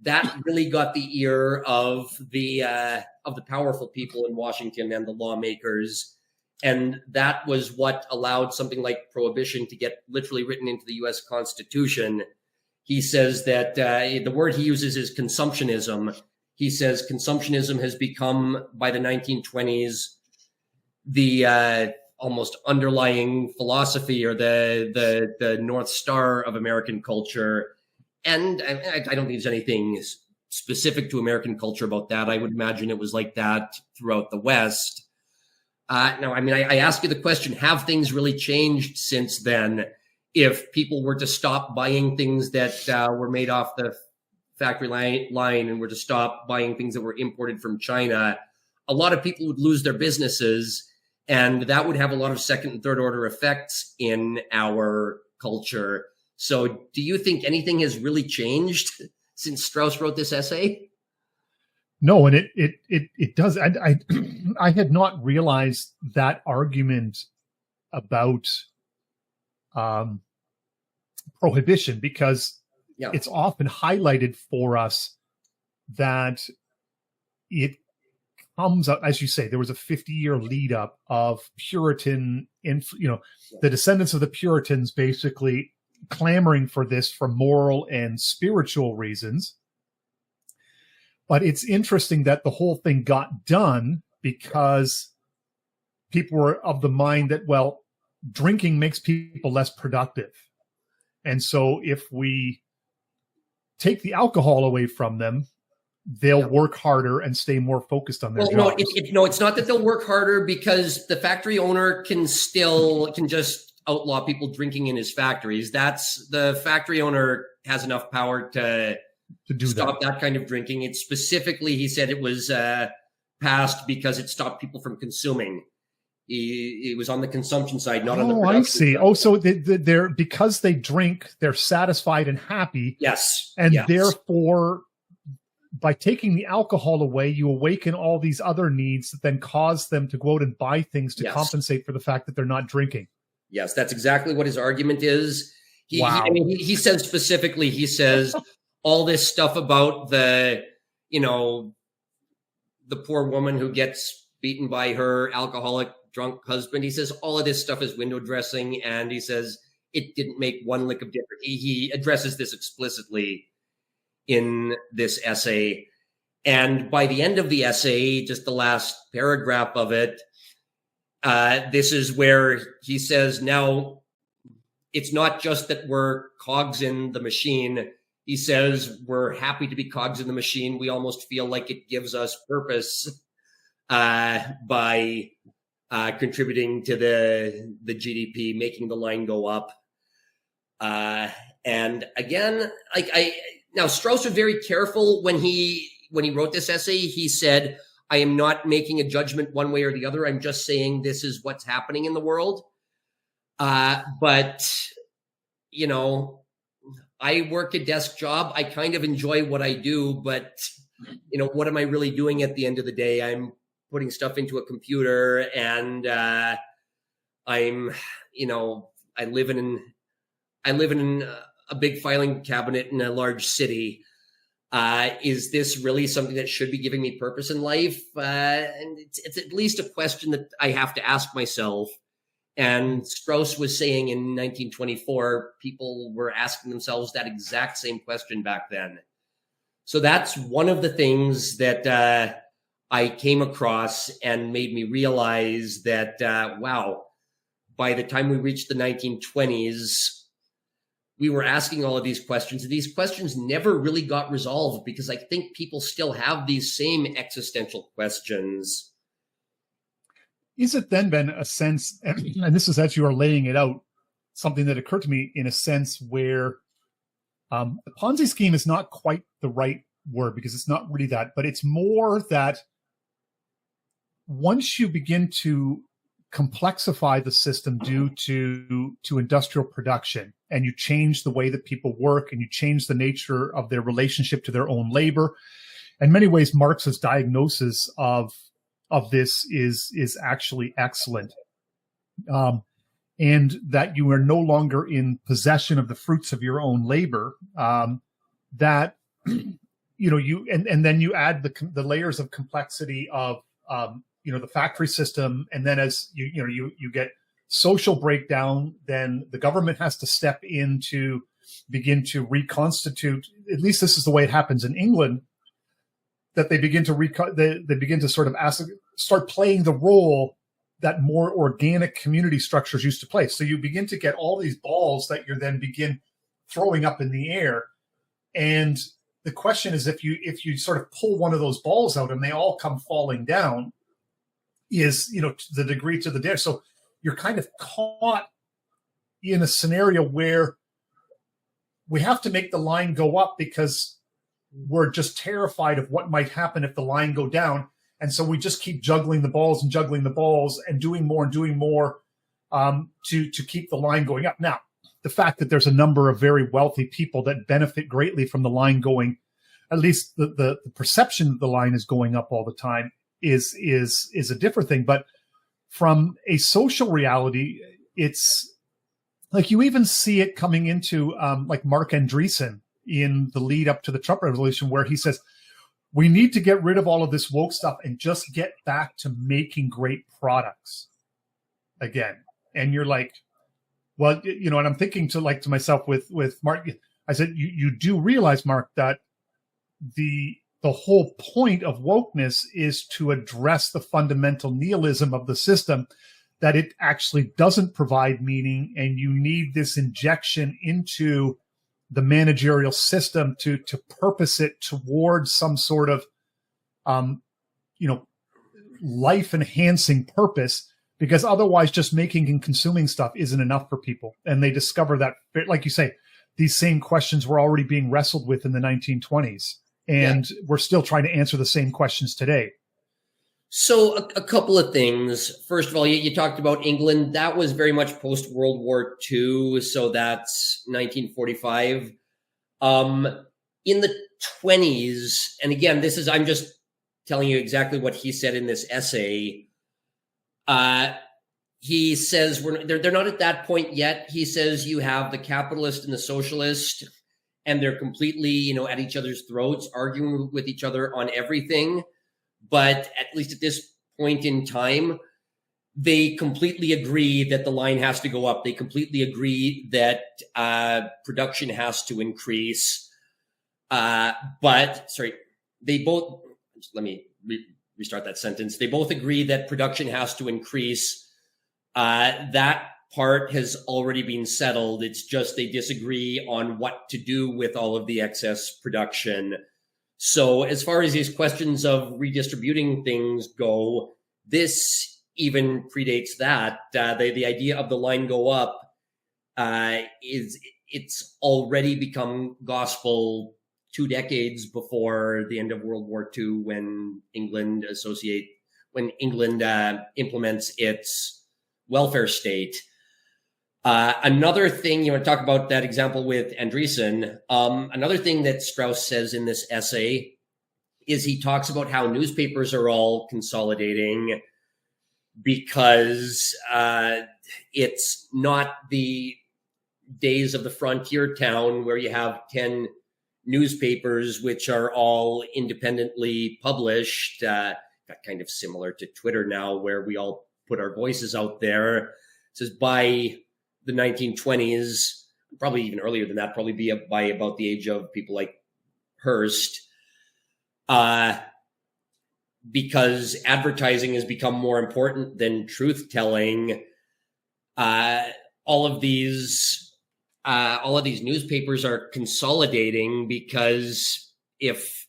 Speaker 2: That really got the ear of the powerful people in Washington and the lawmakers. And that was what allowed something like prohibition to get literally written into the U.S. Constitution. He says that the word he uses is consumptionism. He says consumptionism has become, by the 1920s, the almost underlying philosophy or the North Star of American culture. And I don't think there's anything specific to American culture about that. I would imagine it was like that throughout the West. Now, I ask you the question, have things really changed since then? If people were to stop buying things that were made off the factory line and were to stop buying things that were imported from China, a lot of people would lose their businesses, and that would have a lot of second and third order effects in our culture. So do you think anything has really changed since Strauss wrote this essay?
Speaker 1: No, and it does. I had not realized that argument about prohibition, because it's often highlighted for us that it comes out, as you say, there was a 50-year lead up of Puritan, the descendants of the Puritans basically clamoring for this for moral and spiritual reasons. But it's interesting that the whole thing got done because people were of the mind that, well, drinking makes people less productive. And so if we take the alcohol away from them, they'll work harder and stay more focused on their jobs.
Speaker 2: It's not that they'll work harder, because the factory owner can just outlaw people drinking in his factories. That's the factory owner has enough power to stop that kind of drinking. It specifically, he said it was passed because it stopped people from consuming. It was on the consumption side, not on the production. I see.
Speaker 1: Side. So they're because they drink, they're satisfied and happy.
Speaker 2: Yes.
Speaker 1: And therefore, by taking the alcohol away, you awaken all these other needs that then cause them to go out and buy things to compensate for the fact that they're not drinking.
Speaker 2: Yes, that's exactly what his argument is. He says specifically, he says all this stuff about the the poor woman who gets beaten by her alcoholic drunk husband. He says all of this stuff is window dressing, and he says it didn't make one lick of difference. He addresses this explicitly in this essay. And by the end of the essay, just the last paragraph of it, this is where he says, now, it's not just that we're cogs in the machine. He says, we're happy to be cogs in the machine. We almost feel like it gives us purpose by contributing to the GDP, making the line go up. And again, now Strauss was very careful when he wrote this essay. He said, I am not making a judgment one way or the other. I'm just saying this is what's happening in the world. But, you know, I work a desk job. I kind of enjoy what I do, but, you know, what am I really doing at the end of the day? I'm putting stuff into a computer, and I'm, you know, I live in a big filing cabinet in a large city. Is this really something that should be giving me purpose in life? And it's at least a question that I have to ask myself. And Strauss was saying in 1924, people were asking themselves that exact same question back then. So that's one of the things that I came across and made me realize that, wow, by the time we reached the 1920s, we were asking all of these questions, and these questions never really got resolved because I think people still have these same existential questions.
Speaker 1: Is it then, Ben, a sense, and this is as you are laying it out, something that occurred to me in a sense where the Ponzi scheme is not quite the right word because it's not really that, but it's more that once you begin to complexify the system due to industrial production, and you change the way that people work, and you change the nature of their relationship to their own labor. In many ways, Marx's diagnosis of this is actually excellent. And that you are no longer in possession of the fruits of your own labor, that, you know, and then you add the layers of complexity of, you know, the factory system. And then as you get social breakdown, then the government has to step in to begin to reconstitute. At least this is the way it happens in England, that they begin to they begin to sort of start playing the role that more organic community structures used to play. So you begin to get all these balls that you then begin throwing up in the air. And the question is, if you sort of pull one of those balls out and they all come falling down, is, you know, to the degree to the dare. So you're kind of caught in a scenario where we have to make the line go up because we're just terrified of what might happen if the line go down. And so we just keep juggling the balls and doing more to keep the line going up. Now, the fact that there's a number of very wealthy people that benefit greatly from the line going, at least the perception that the line is going up all the time is a different thing. But from a social reality, it's like you even see it coming into like Mark Andreessen in the lead up to the Trump revolution, where he says, we need to get rid of all of this woke stuff and just get back to making great products again. And you're like, well, you know, and I'm thinking to myself with Mark, I said, you do realize, Mark, that the whole point of wokeness is to address the fundamental nihilism of the system, that it actually doesn't provide meaning, and you need this injection into the managerial system to purpose it towards some sort of, you know, life enhancing purpose, because otherwise just making and consuming stuff isn't enough for people. And they discover that, like you say, these same questions were already being wrestled with in the 1920s. And we're still trying to answer the same questions today.
Speaker 2: So a couple of things. First of all, you talked about England. That was very much post-World War II. So that's 1945. In the 20s, and again, I'm just telling you exactly what he said in this essay. He says they're not at that point yet. He says you have the capitalist and the socialist, and they're completely, you know, at each other's throats, arguing with each other on everything. But at least at this point in time, they completely agree that the line has to go up. They completely agree that production has to increase. But they both, let me restart that sentence. They both agree that production has to increase. That part has already been settled. It's just they disagree on what to do with all of the excess production. So as far as these questions of redistributing things go, this even predates that. The idea of the line go up it's already become gospel 2 decades before the end of World War II, when England implements its welfare state. Another thing, you want to talk about that example with Andreessen. Another thing that Strauss says in this essay is he talks about how newspapers are all consolidating because it's not the days of the frontier town where you have 10 newspapers which are all independently published, kind of similar to Twitter now, where we all put our voices out there. It says by the 1920s, probably even earlier than that, probably be by about the age of people like Hearst, because advertising has become more important than truth telling. All of these newspapers are consolidating because if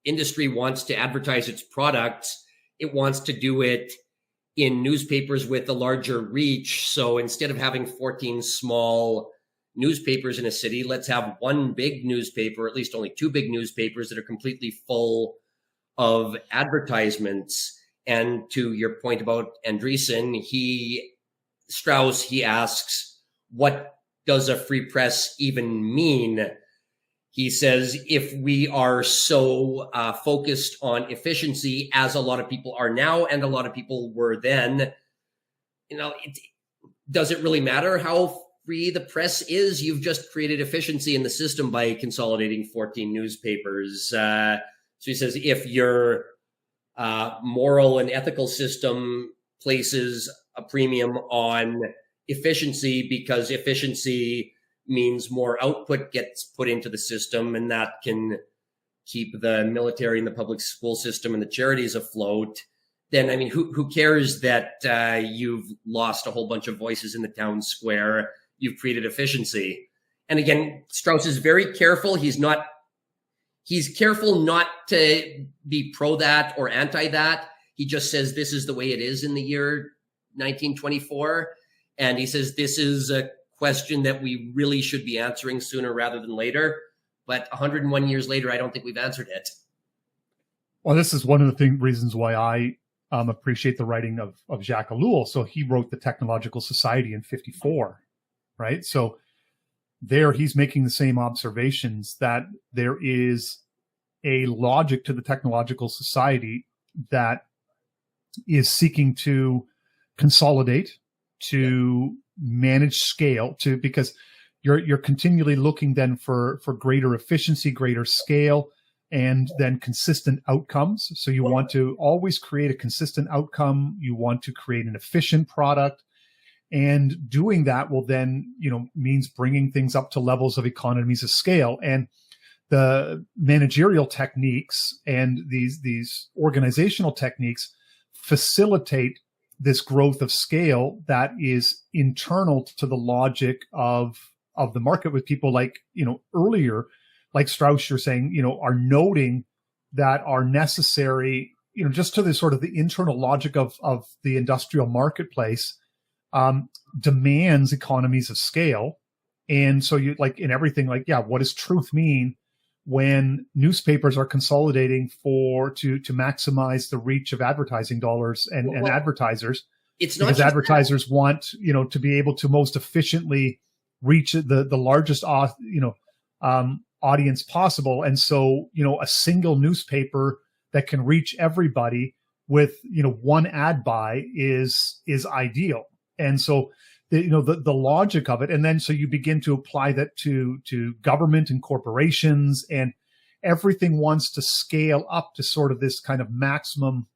Speaker 2: industry wants to advertise its products, it wants to do it in newspapers with a larger reach. So instead of having 14 small newspapers in a city, let's have one big newspaper, at least only 2 big newspapers that are completely full of advertisements. And to your point about Andreessen, Strauss asks, what does a free press even mean? He says, if we are so focused on efficiency, as a lot of people are now and a lot of people were then, does it really matter how free the press is? You've just created efficiency in the system by consolidating 14 newspapers. So he says, if your moral and ethical system places a premium on efficiency because efficiency means more output gets put into the system, and that can keep the military and the public school system and the charities afloat, then, I mean, who cares that you've lost a whole bunch of voices in the town square? You've created efficiency. And again, Strauss is very careful. He's careful not to be pro that or anti that. He just says this is the way it is in the year 1924. And he says this is a question that we really should be answering sooner rather than later. But 101 years later, I don't think we've answered it.
Speaker 1: Well, this is one of the reasons why I appreciate the writing of Jacques Ellul. So he wrote the Technological Society in 1954, right? So there he's making the same observations, that there is a logic to the Technological Society that is seeking to consolidate, to manage scale, because you're continually looking then for greater efficiency, greater scale, and then consistent outcomes. So you want to always create a consistent outcome. You want to create an efficient product, and doing that will then, means bringing things up to levels of economies of scale. And the managerial techniques and these organizational techniques facilitate this growth of scale that is internal to the logic of the market, with people like, earlier, like Strauss, you're saying, are noting that are necessary, just to the sort of the internal logic of the industrial marketplace, demands economies of scale. And so you, like in everything, like, what does truth mean when newspapers are consolidating to maximize the reach of advertising dollars and advertisers? It's not because advertisers want, to be able to most efficiently reach the largest, audience possible. And so, a single newspaper that can reach everybody with, one ad buy is ideal. And so, the logic of it. And then so you begin to apply that to government and corporations. And everything wants to scale up to sort of this kind of maximum,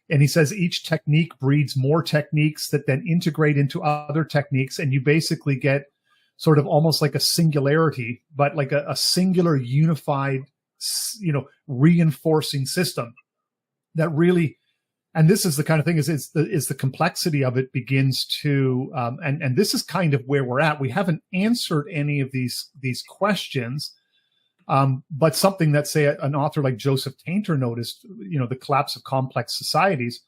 Speaker 1: and he says each technique breeds more techniques that then integrate into other techniques. And you basically get sort of almost like a singularity, but like a singular unified, reinforcing system that really, and this is the kind of thing is the complexity of it begins to, and this is kind of where we're at. We haven't answered any of these questions. But something that, say, an author like Joseph Tainter noticed, the collapse of complex societies,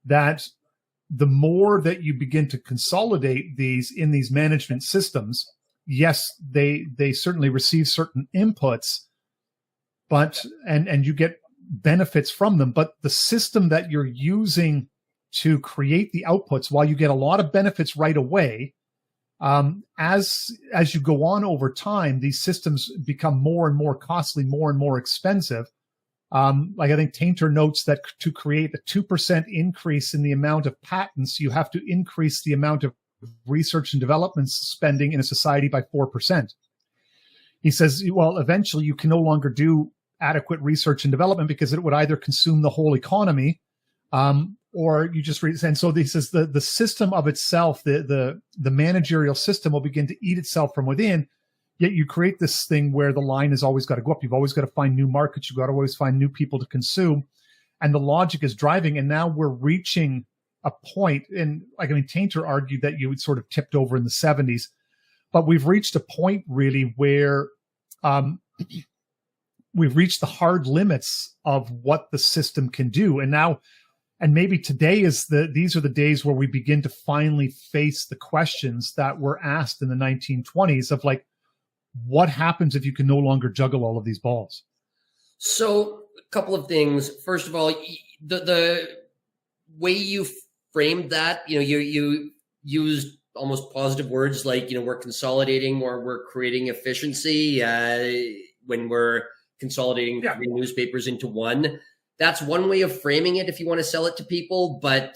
Speaker 1: that the more that you begin to consolidate these in these management systems, yes, they certainly receive certain inputs, but and you get benefits from them. But the system that you're using to create the outputs, while you get a lot of benefits right away, as you go on over time, these systems become more and more costly, more and more expensive. Like I think Tainter notes that to create a 2% increase in the amount of patents, you have to increase the amount of research and development spending in a society by 4%. He says, well, eventually you can no longer do adequate research and development because it would either consume the whole economy, or you just and so this is the system of itself, the managerial system will begin to eat itself from within. Yet you create this thing where the line has always got to go up. You've always got to find new markets. You've got to always find new people to consume, and the logic is driving. And now we're reaching a point. And Tainter argued that you had sort of tipped over in the 70s, but we've reached a point really where we've reached the hard limits of what the system can do, and now. And maybe today these are the days where we begin to finally face the questions that were asked in the 1920s of like, what happens if you can no longer juggle all of these balls?
Speaker 2: So a couple of things. First of all, the way you framed that, you used almost positive words like, we're consolidating or we're creating efficiency when we're consolidating 3 newspapers into one. That's one way of framing it if you want to sell it to people, but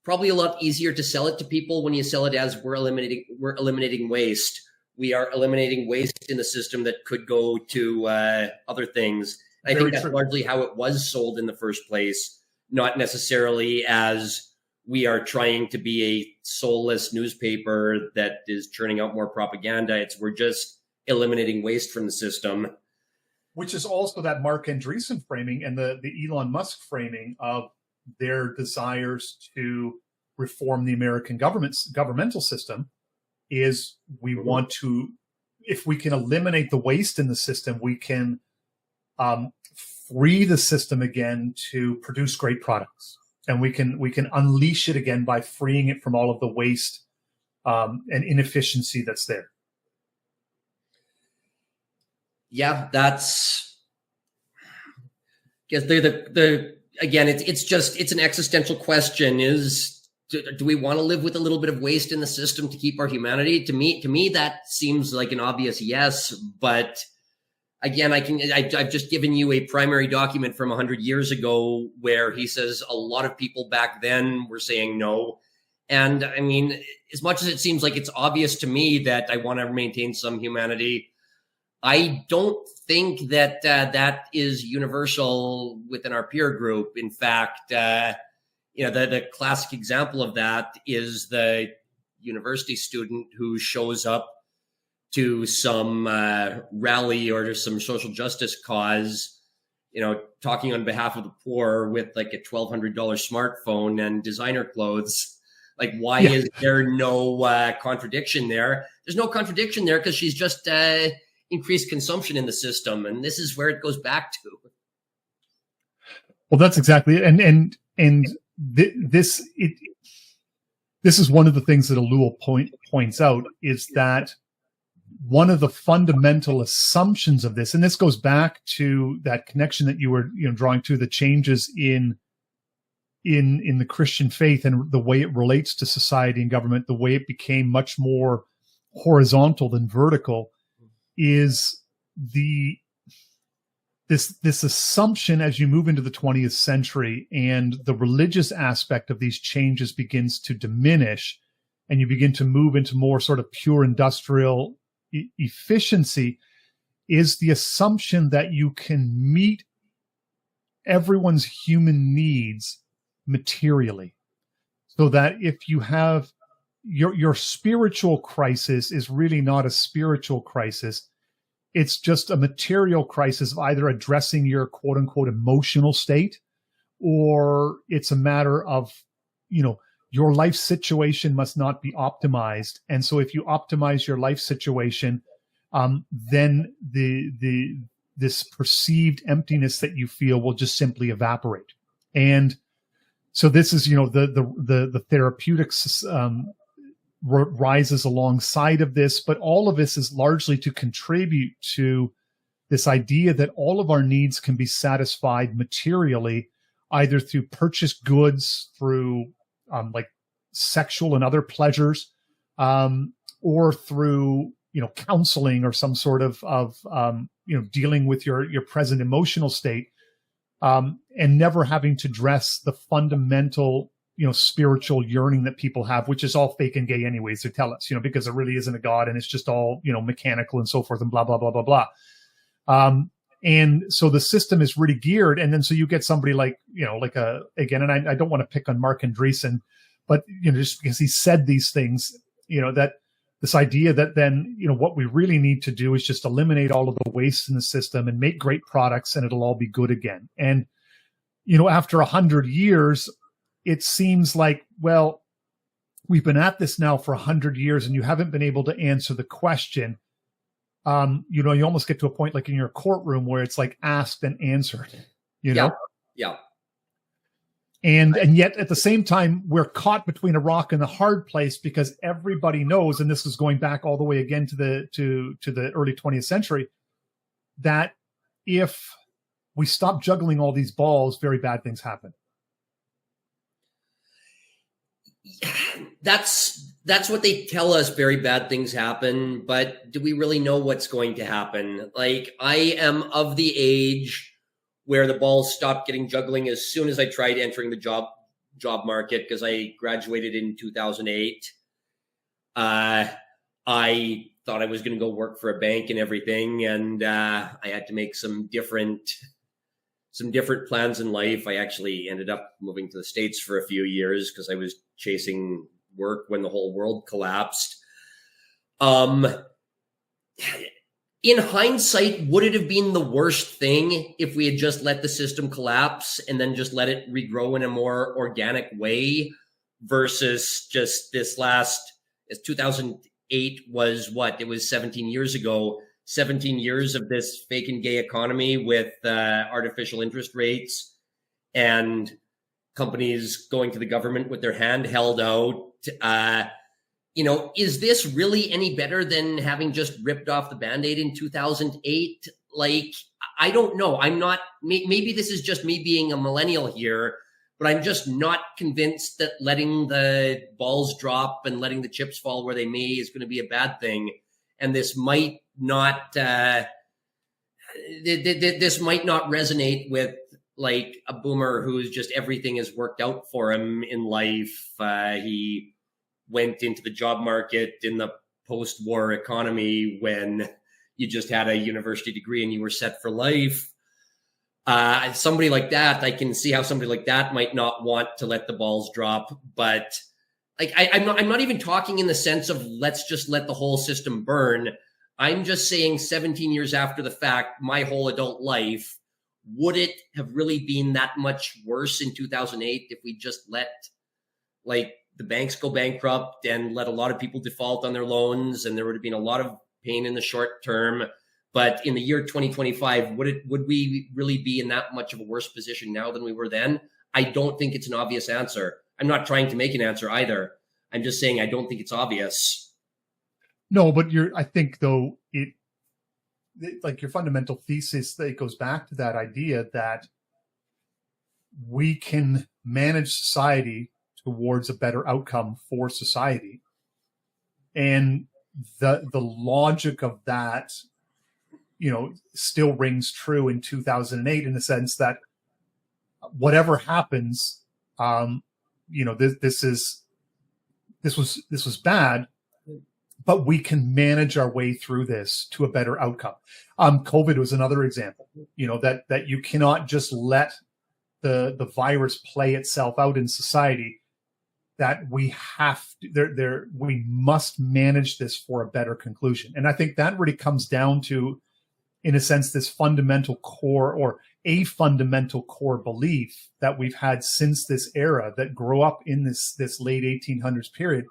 Speaker 2: probably a lot easier to sell it to people when you sell it as we're eliminating waste. We are eliminating waste in the system that could go to other things. I think that's largely how it was sold in the first place, not necessarily as we are trying to be a soulless newspaper that is churning out more propaganda. We're just eliminating waste from the system.
Speaker 1: Which is also that Mark Andreessen framing and the Elon Musk framing of their desires to reform the American governmental system is we want to, if we can eliminate the waste in the system, we can free the system again to produce great products. And we can unleash it again by freeing it from all of the waste and inefficiency that's there. Yeah,
Speaker 2: that's again, it's an existential question. Do we want to live with a little bit of waste in the system to keep our humanity? To me, that seems like an obvious yes. But again, I've just given you a primary document from 100 years ago where he says a lot of people back then were saying no. And I mean, as much as it seems like it's obvious to me that I want to maintain some humanity, I don't think that that is universal within our peer group. In fact, the classic example of that is the university student who shows up to some rally or to some social justice cause, talking on behalf of the poor with like a $1,200 smartphone and designer clothes. Like, why is there no contradiction there? There's no contradiction there because she's just increased consumption in the system, and this is where it goes back to.
Speaker 1: Well, that's exactly it. This is one of the things that Alul points out is that one of the fundamental assumptions of this, and this goes back to that connection that you were drawing to the changes in the Christian faith and the way it relates to society and government, the way it became much more horizontal than vertical, is this assumption as you move into the 20th century and the religious aspect of these changes begins to diminish, and you begin to move into more sort of pure industrial efficiency, is the assumption that you can meet everyone's human needs materially. So that if you have your spiritual crisis is really not a spiritual crisis. It's just a material crisis of either addressing your quote unquote emotional state, or it's a matter of, your life situation must not be optimized. And so if you optimize your life situation, then this perceived emptiness that you feel will just simply evaporate. And so this is, the therapeutics rises alongside of this, but all of this is largely to contribute to this idea that all of our needs can be satisfied materially, either through purchased goods, through like sexual and other pleasures, or through counseling or some sort of dealing with your present emotional state, and never having to address the fundamental spiritual yearning that people have, which is all fake and gay anyways, they tell us, because there really isn't a God and it's just all, mechanical and so forth and blah, blah, blah, blah, blah. And so the system is really geared. And then so you get somebody like, again, and I don't want to pick on Mark Andreessen, but, just because he said these things, that this idea that then, what we really need to do is just eliminate all of the waste in the system and make great products and it'll all be good again. And, after 100 years, it seems like, well, we've been at this now for 100 years and you haven't been able to answer the question. You almost get to a point like in your courtroom where it's like asked and answered,
Speaker 2: Yeah.
Speaker 1: And yet at the same time, we're caught between a rock and a hard place because everybody knows, and this is going back all the way again to the early 20th century, that if we stop juggling all these balls, very bad things happen.
Speaker 2: That's what they tell us. Very bad things happen, but do we really know what's going to happen? Like, I am of the age where the balls stopped getting juggling as soon as I tried entering the job market, because I graduated in 2008. I thought I was going to go work for a bank and everything, and I had to make some different plans in life. I actually ended up moving to the States for a few years because I was chasing work when the whole world collapsed. In hindsight, would it have been the worst thing if we had just let the system collapse and then just let it regrow in a more organic way versus just this last, 2008 was what? It was 17 years ago. 17 years of this fake and gay economy with artificial interest rates and companies going to the government with their hand held out. Is this really any better than having just ripped off the Band-Aid in 2008? Like, I don't know. I'm not, maybe this is just me being a millennial here, but I'm just not convinced that letting the balls drop and letting the chips fall where they may is going to be a bad thing. And this might not, this might not resonate with like a boomer who's just everything has worked out for him in life. He went into the job market in the post-war economy when you just had a university degree and you were set for life. Somebody like that, I can see how somebody like that might not want to let the balls drop. But like, I'm not even talking in the sense of let's just let the whole system burn. I'm just saying 17 years after the fact, my whole adult life, would it have really been that much worse in 2008 if we just let like the banks go bankrupt and let a lot of people default on their loans, and there would have been a lot of pain in the short term? But in the year 2025, would we really be in that much of a worse position now than we were then? I don't think it's an obvious answer. I'm not trying to make an answer either. I'm just saying I don't think it's obvious.
Speaker 1: No, but I think though it like your fundamental thesis, that it goes back to that idea that we can manage society towards a better outcome for society. And the logic of that, still rings true in 2008 in the sense that whatever happens, this was bad, but we can manage our way through this to a better outcome. COVID was another example, that you cannot just let the virus play itself out in society, that we have to, we must manage this for a better conclusion. And I think that really comes down to, in a sense, this fundamental core, or a fundamental core belief that we've had since this era that grew up in this late 1800s period,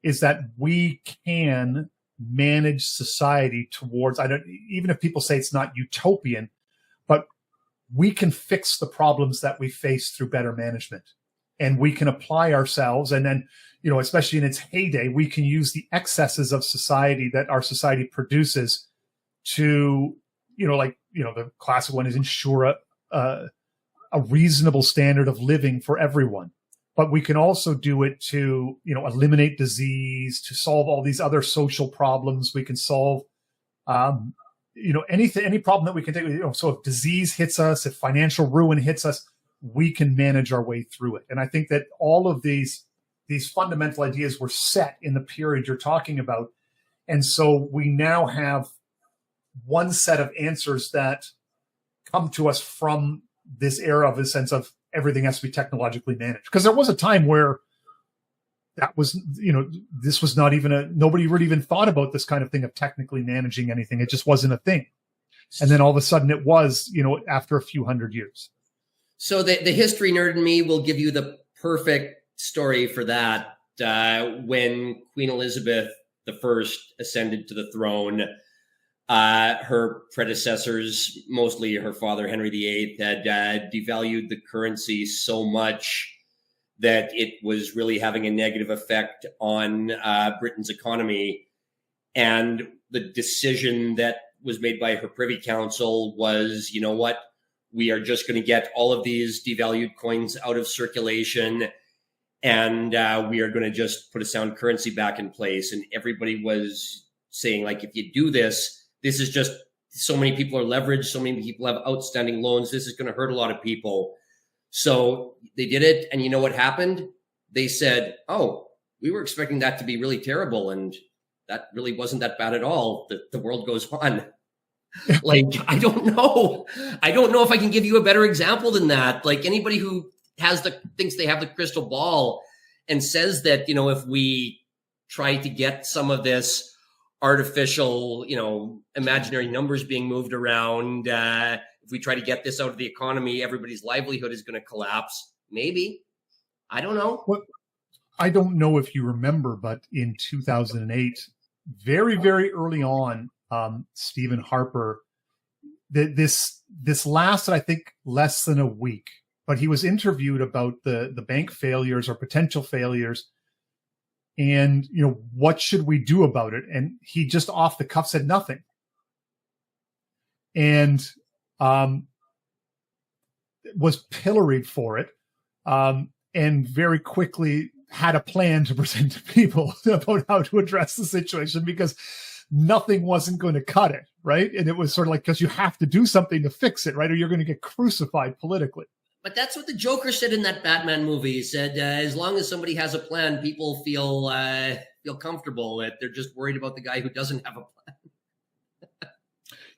Speaker 1: is that we can manage society towards, even if people say it's not utopian, but we can fix the problems that we face through better management. And we can apply ourselves. And then, especially in its heyday, we can use the excesses of society that our society produces to, the classic one is ensure a reasonable standard of living for everyone. But we can also do it to, eliminate disease, to solve all these other social problems. We can solve, any problem that we can take. So if disease hits us, if financial ruin hits us, we can manage our way through it. And I think that all of these fundamental ideas were set in the period you're talking about. And so we now have one set of answers that come to us from this era of a sense of everything has to be technologically managed. Because there was a time where that was, this was not even nobody really even thought about this kind of thing of technically managing anything. It just wasn't a thing. And then all of a sudden it was, after a few hundred years.
Speaker 2: So the history nerd in me will give you the perfect story for that. When Queen Elizabeth I ascended to the throne, her predecessors, mostly her father, Henry VIII, had devalued the currency so much that it was really having a negative effect on Britain's economy. And the decision that was made by her Privy Council was, you know what? We are just going to get all of these devalued coins out of circulation, and we are going to just put a sound currency back in place. And everybody was saying, like, if you do this, this is just, so many people are leveraged, so many people have outstanding loans, this is going to hurt a lot of people. So they did it, and you know what happened? They said, oh, we were expecting that to be really terrible, and that really wasn't that bad at all. The world goes on. Like, I don't know if I can give you a better example than that. Like, anybody who thinks they have the crystal ball and says that, if we try to get some of this artificial, imaginary numbers being moved around, if we try to get this out of the economy, everybody's livelihood is going to collapse. Maybe. I don't know.
Speaker 1: Well, I don't know if you remember, but in 2008, very, very early on, Stephen Harper, this lasted, I think, less than a week, but he was interviewed about the bank failures or potential failures, and what should we do about it? And he just off the cuff said nothing, and was pilloried for it, and very quickly had a plan to present to people about how to address the situation, because nothing wasn't going to cut it, right? And it was sort of like, because you have to do something to fix it, right? Or you're going to get crucified politically.
Speaker 2: But that's what the Joker said in that Batman movie. He said, as long as somebody has a plan, people feel comfortable. That they're just worried about the guy who doesn't have a plan.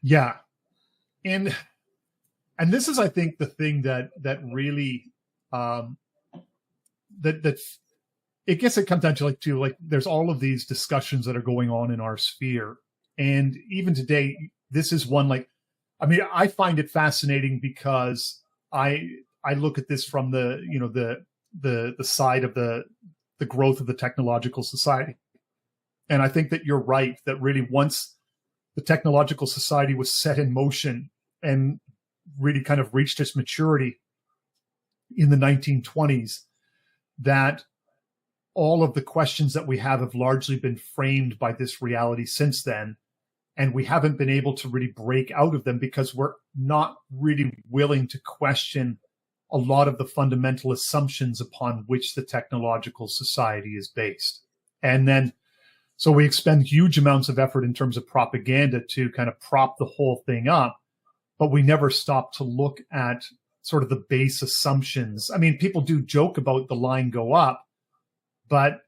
Speaker 1: Yeah. And this is, I think, the thing that really, that I guess it comes down to like there's all of these discussions that are going on in our sphere. And even today, this is one, I find it fascinating because I look at this from the side of the growth of the technological society. And I think that you're right, that really once the technological society was set in motion and really kind of reached its maturity in the 1920s, that all of the questions that we have largely been framed by this reality since then. And we haven't been able to really break out of them because we're not really willing to question a lot of the fundamental assumptions upon which the technological society is based. And then, so we expend huge amounts of effort in terms of propaganda to kind of prop the whole thing up, but we never stop to look at sort of the base assumptions. I mean, people do joke about the line go up, but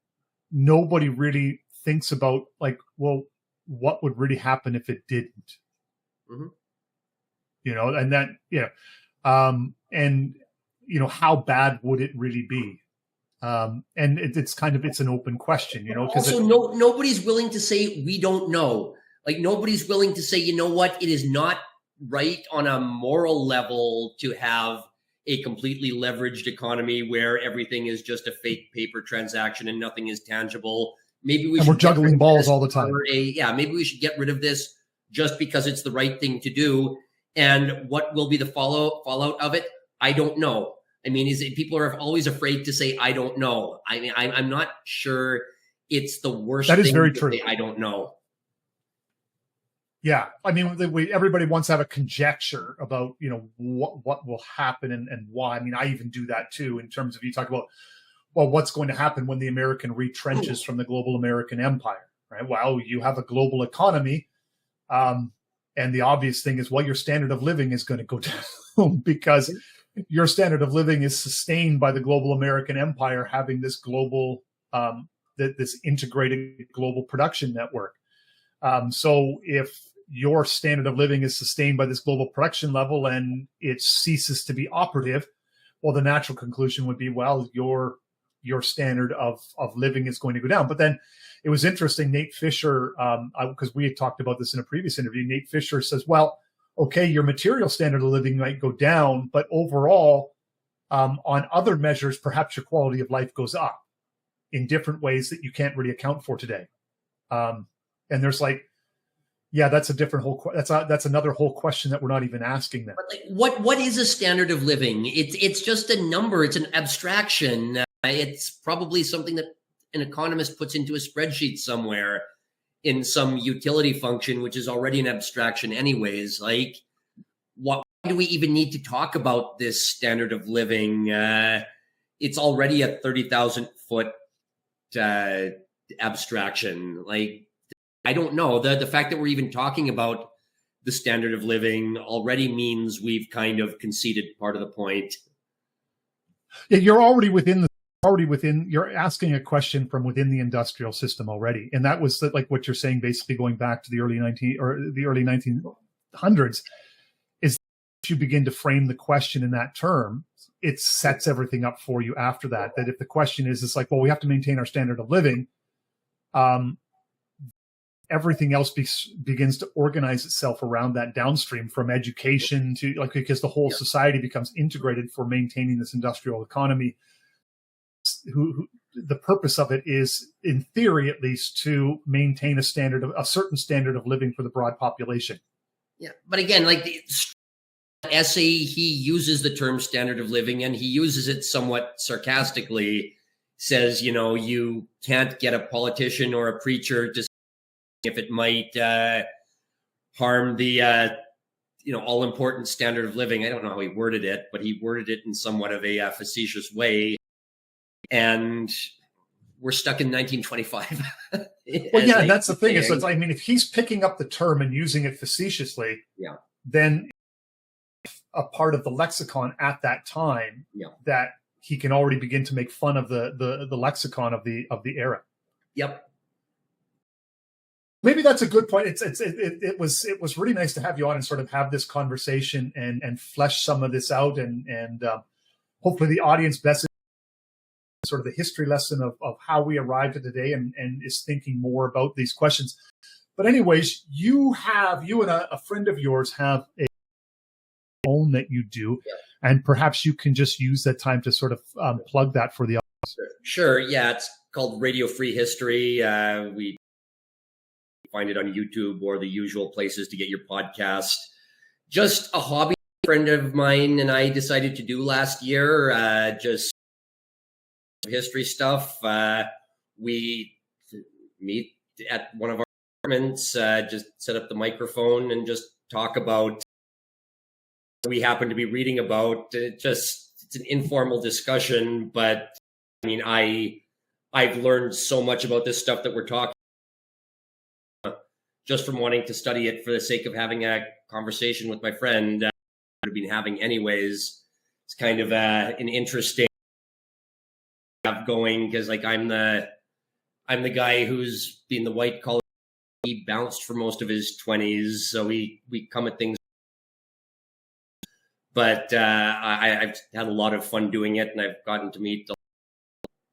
Speaker 1: nobody really thinks about like, well, what would really happen if it didn't?
Speaker 2: Mm-hmm.
Speaker 1: You know, and that, and you know, how bad would it really be? And it's an open question, you know, because
Speaker 2: also nobody's willing to say we don't know. Like nobody's willing to say, you know what, it is not right on a moral level to have a completely leveraged economy where everything is just a fake paper transaction and nothing is tangible. Maybe we're
Speaker 1: juggling balls all the time.
Speaker 2: Maybe we should get rid of this just because it's the right thing to do. And what will be the fallout of it? I don't know. I mean, people are always afraid to say, I don't know. I mean, I'm not sure it's the worst
Speaker 1: that is
Speaker 2: thing
Speaker 1: very
Speaker 2: to
Speaker 1: true.
Speaker 2: say, I don't know.
Speaker 1: Yeah. I mean, everybody wants to have a conjecture about, you know, what will happen and why. I mean, I even do that too, in terms of, you talk about, well, what's going to happen when the American retrenches from the global American empire, right? Well, you have a global economy. And the obvious thing is, well, your standard of living is going to go down because your standard of living is sustained by the global American empire having this global, this integrated global production network. So if your standard of living is sustained by this global production level and it ceases to be operative, well, the natural conclusion would be, well, your standard of living is going to go down. But then it was interesting, Nate Fisher, because we had talked about this in a previous interview, Nate Fisher says, well, okay, your material standard of living might go down, but overall, on other measures, perhaps your quality of life goes up in different ways that you can't really account for today. And there's like, yeah, that's a different that's another whole question that we're not even asking them.
Speaker 2: But like, what is a standard of living? It's just a number. It's an abstraction. It's probably something that an economist puts into a spreadsheet somewhere in some utility function, which is already an abstraction anyways. Like, why do we even need to talk about this standard of living? It's already a 30,000 foot abstraction. Like, I don't know. The fact that we're even talking about the standard of living already means we've kind of conceded part of the point.
Speaker 1: Yeah, you're asking a question from within the industrial system already. And that was like what you're saying, basically going back to the early 1900s, is you begin to frame the question in that term, it sets everything up for you after that. That if the question is, it's like, well, we have to maintain our standard of living, everything else begins to organize itself around that downstream, from education to, like, because the whole society becomes integrated for maintaining this industrial economy. Who the purpose of it is, in theory at least, to maintain a certain standard of living for the broad population.
Speaker 2: Yeah, but again, like the essay, he uses the term standard of living, and he uses it somewhat sarcastically. Says, you know, you can't get a politician or a preacher to, if it might harm the all important standard of living. I don't know how he worded it, but he worded it in somewhat of a facetious way. And we're stuck in 1925.
Speaker 1: Well, yeah, that's the thing. Is, I mean, if he's picking up the term and using it facetiously, then a part of the lexicon at that time that he can already begin to make fun of the lexicon of the era.
Speaker 2: Yep.
Speaker 1: Maybe that's a good point. It was really nice to have you on and sort of have this conversation and flesh some of this out, and hopefully the audience best sort of the history lesson of how we arrived at today and is thinking more about these questions. But anyways, you and a friend of yours have a own that you do, and perhaps you can just use that time to sort of plug that for the audience.
Speaker 2: Sure. Yeah, it's called Radio Free History. We find it on YouTube or the usual places to get your podcast. Just a hobby friend of mine and I decided to do last year, just history stuff. We meet at one of our apartments, just set up the microphone and just talk about what we happen to be reading about. It's an informal discussion, but I mean, I've learned so much about this stuff that we're talking just from wanting to study it for the sake of having a conversation with my friend I've been having anyways. It's kind of an interesting going, because like I'm the I'm the guy who's been the white collar. He bounced for most of his 20s, so we come at things. But I've had a lot of fun doing it, and I've gotten to meet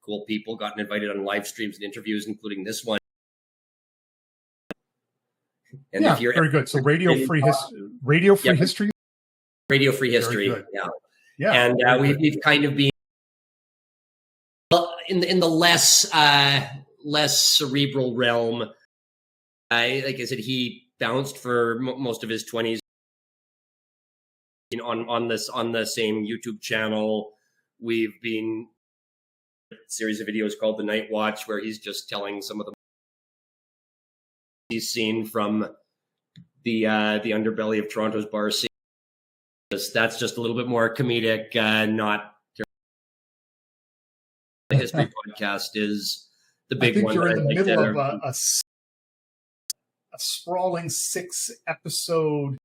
Speaker 2: cool people, gotten invited on live streams and interviews, including this one. And
Speaker 1: yeah, very good. So radio free history. Radio free history.
Speaker 2: Yeah. And we've kind of been in the less cerebral realm. Like I said, he bounced for most of his 20s on the same YouTube channel. We've been a series of videos called The Night Watch, where he's just telling some of the he's seen from the underbelly of Toronto's bar scene. That's just a little bit more comedic, not the history podcast is the big one.
Speaker 1: You're in the middle of a sprawling 6-episode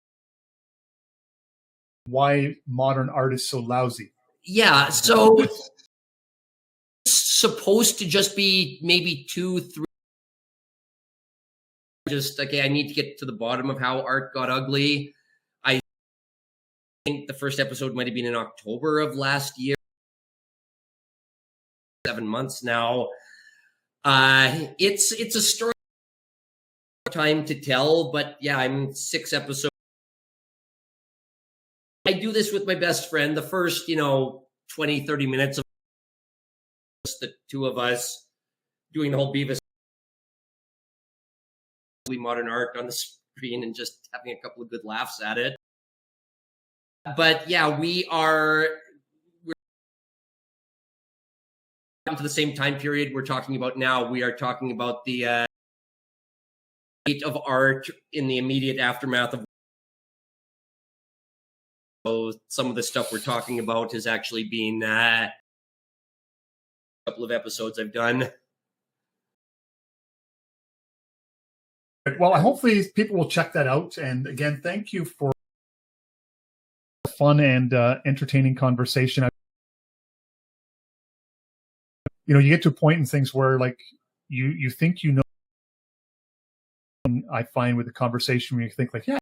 Speaker 1: Why Modern Art is So Lousy.
Speaker 2: Yeah, so it's supposed to just be maybe 2-3. Just, okay, I need to get to the bottom of how art got ugly. I think the first episode might have been in October of last year. 7 months now. It's a story. Time to tell, but yeah, I'm 6 episodes. I do this with my best friend. The first, 20, 30 minutes of the two of us doing the whole Beavis modern art on the screen and just having a couple of good laughs at it. But yeah, we're to the same time period we're talking about now. We are talking about the state of art in the immediate aftermath of. So some of the stuff we're talking about has actually been a couple of episodes I've done.
Speaker 1: Well, hopefully people will check that out. And again, thank you for a fun and entertaining conversation. You get to a point in things where, like, you think you know. I find with the conversation where you think, like, yeah,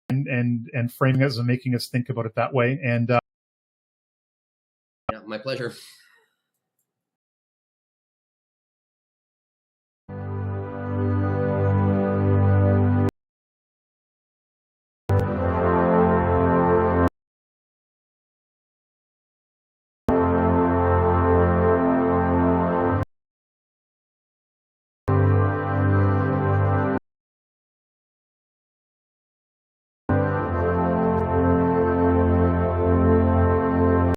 Speaker 1: and framing us and making us think about it that way. And
Speaker 2: yeah, my pleasure.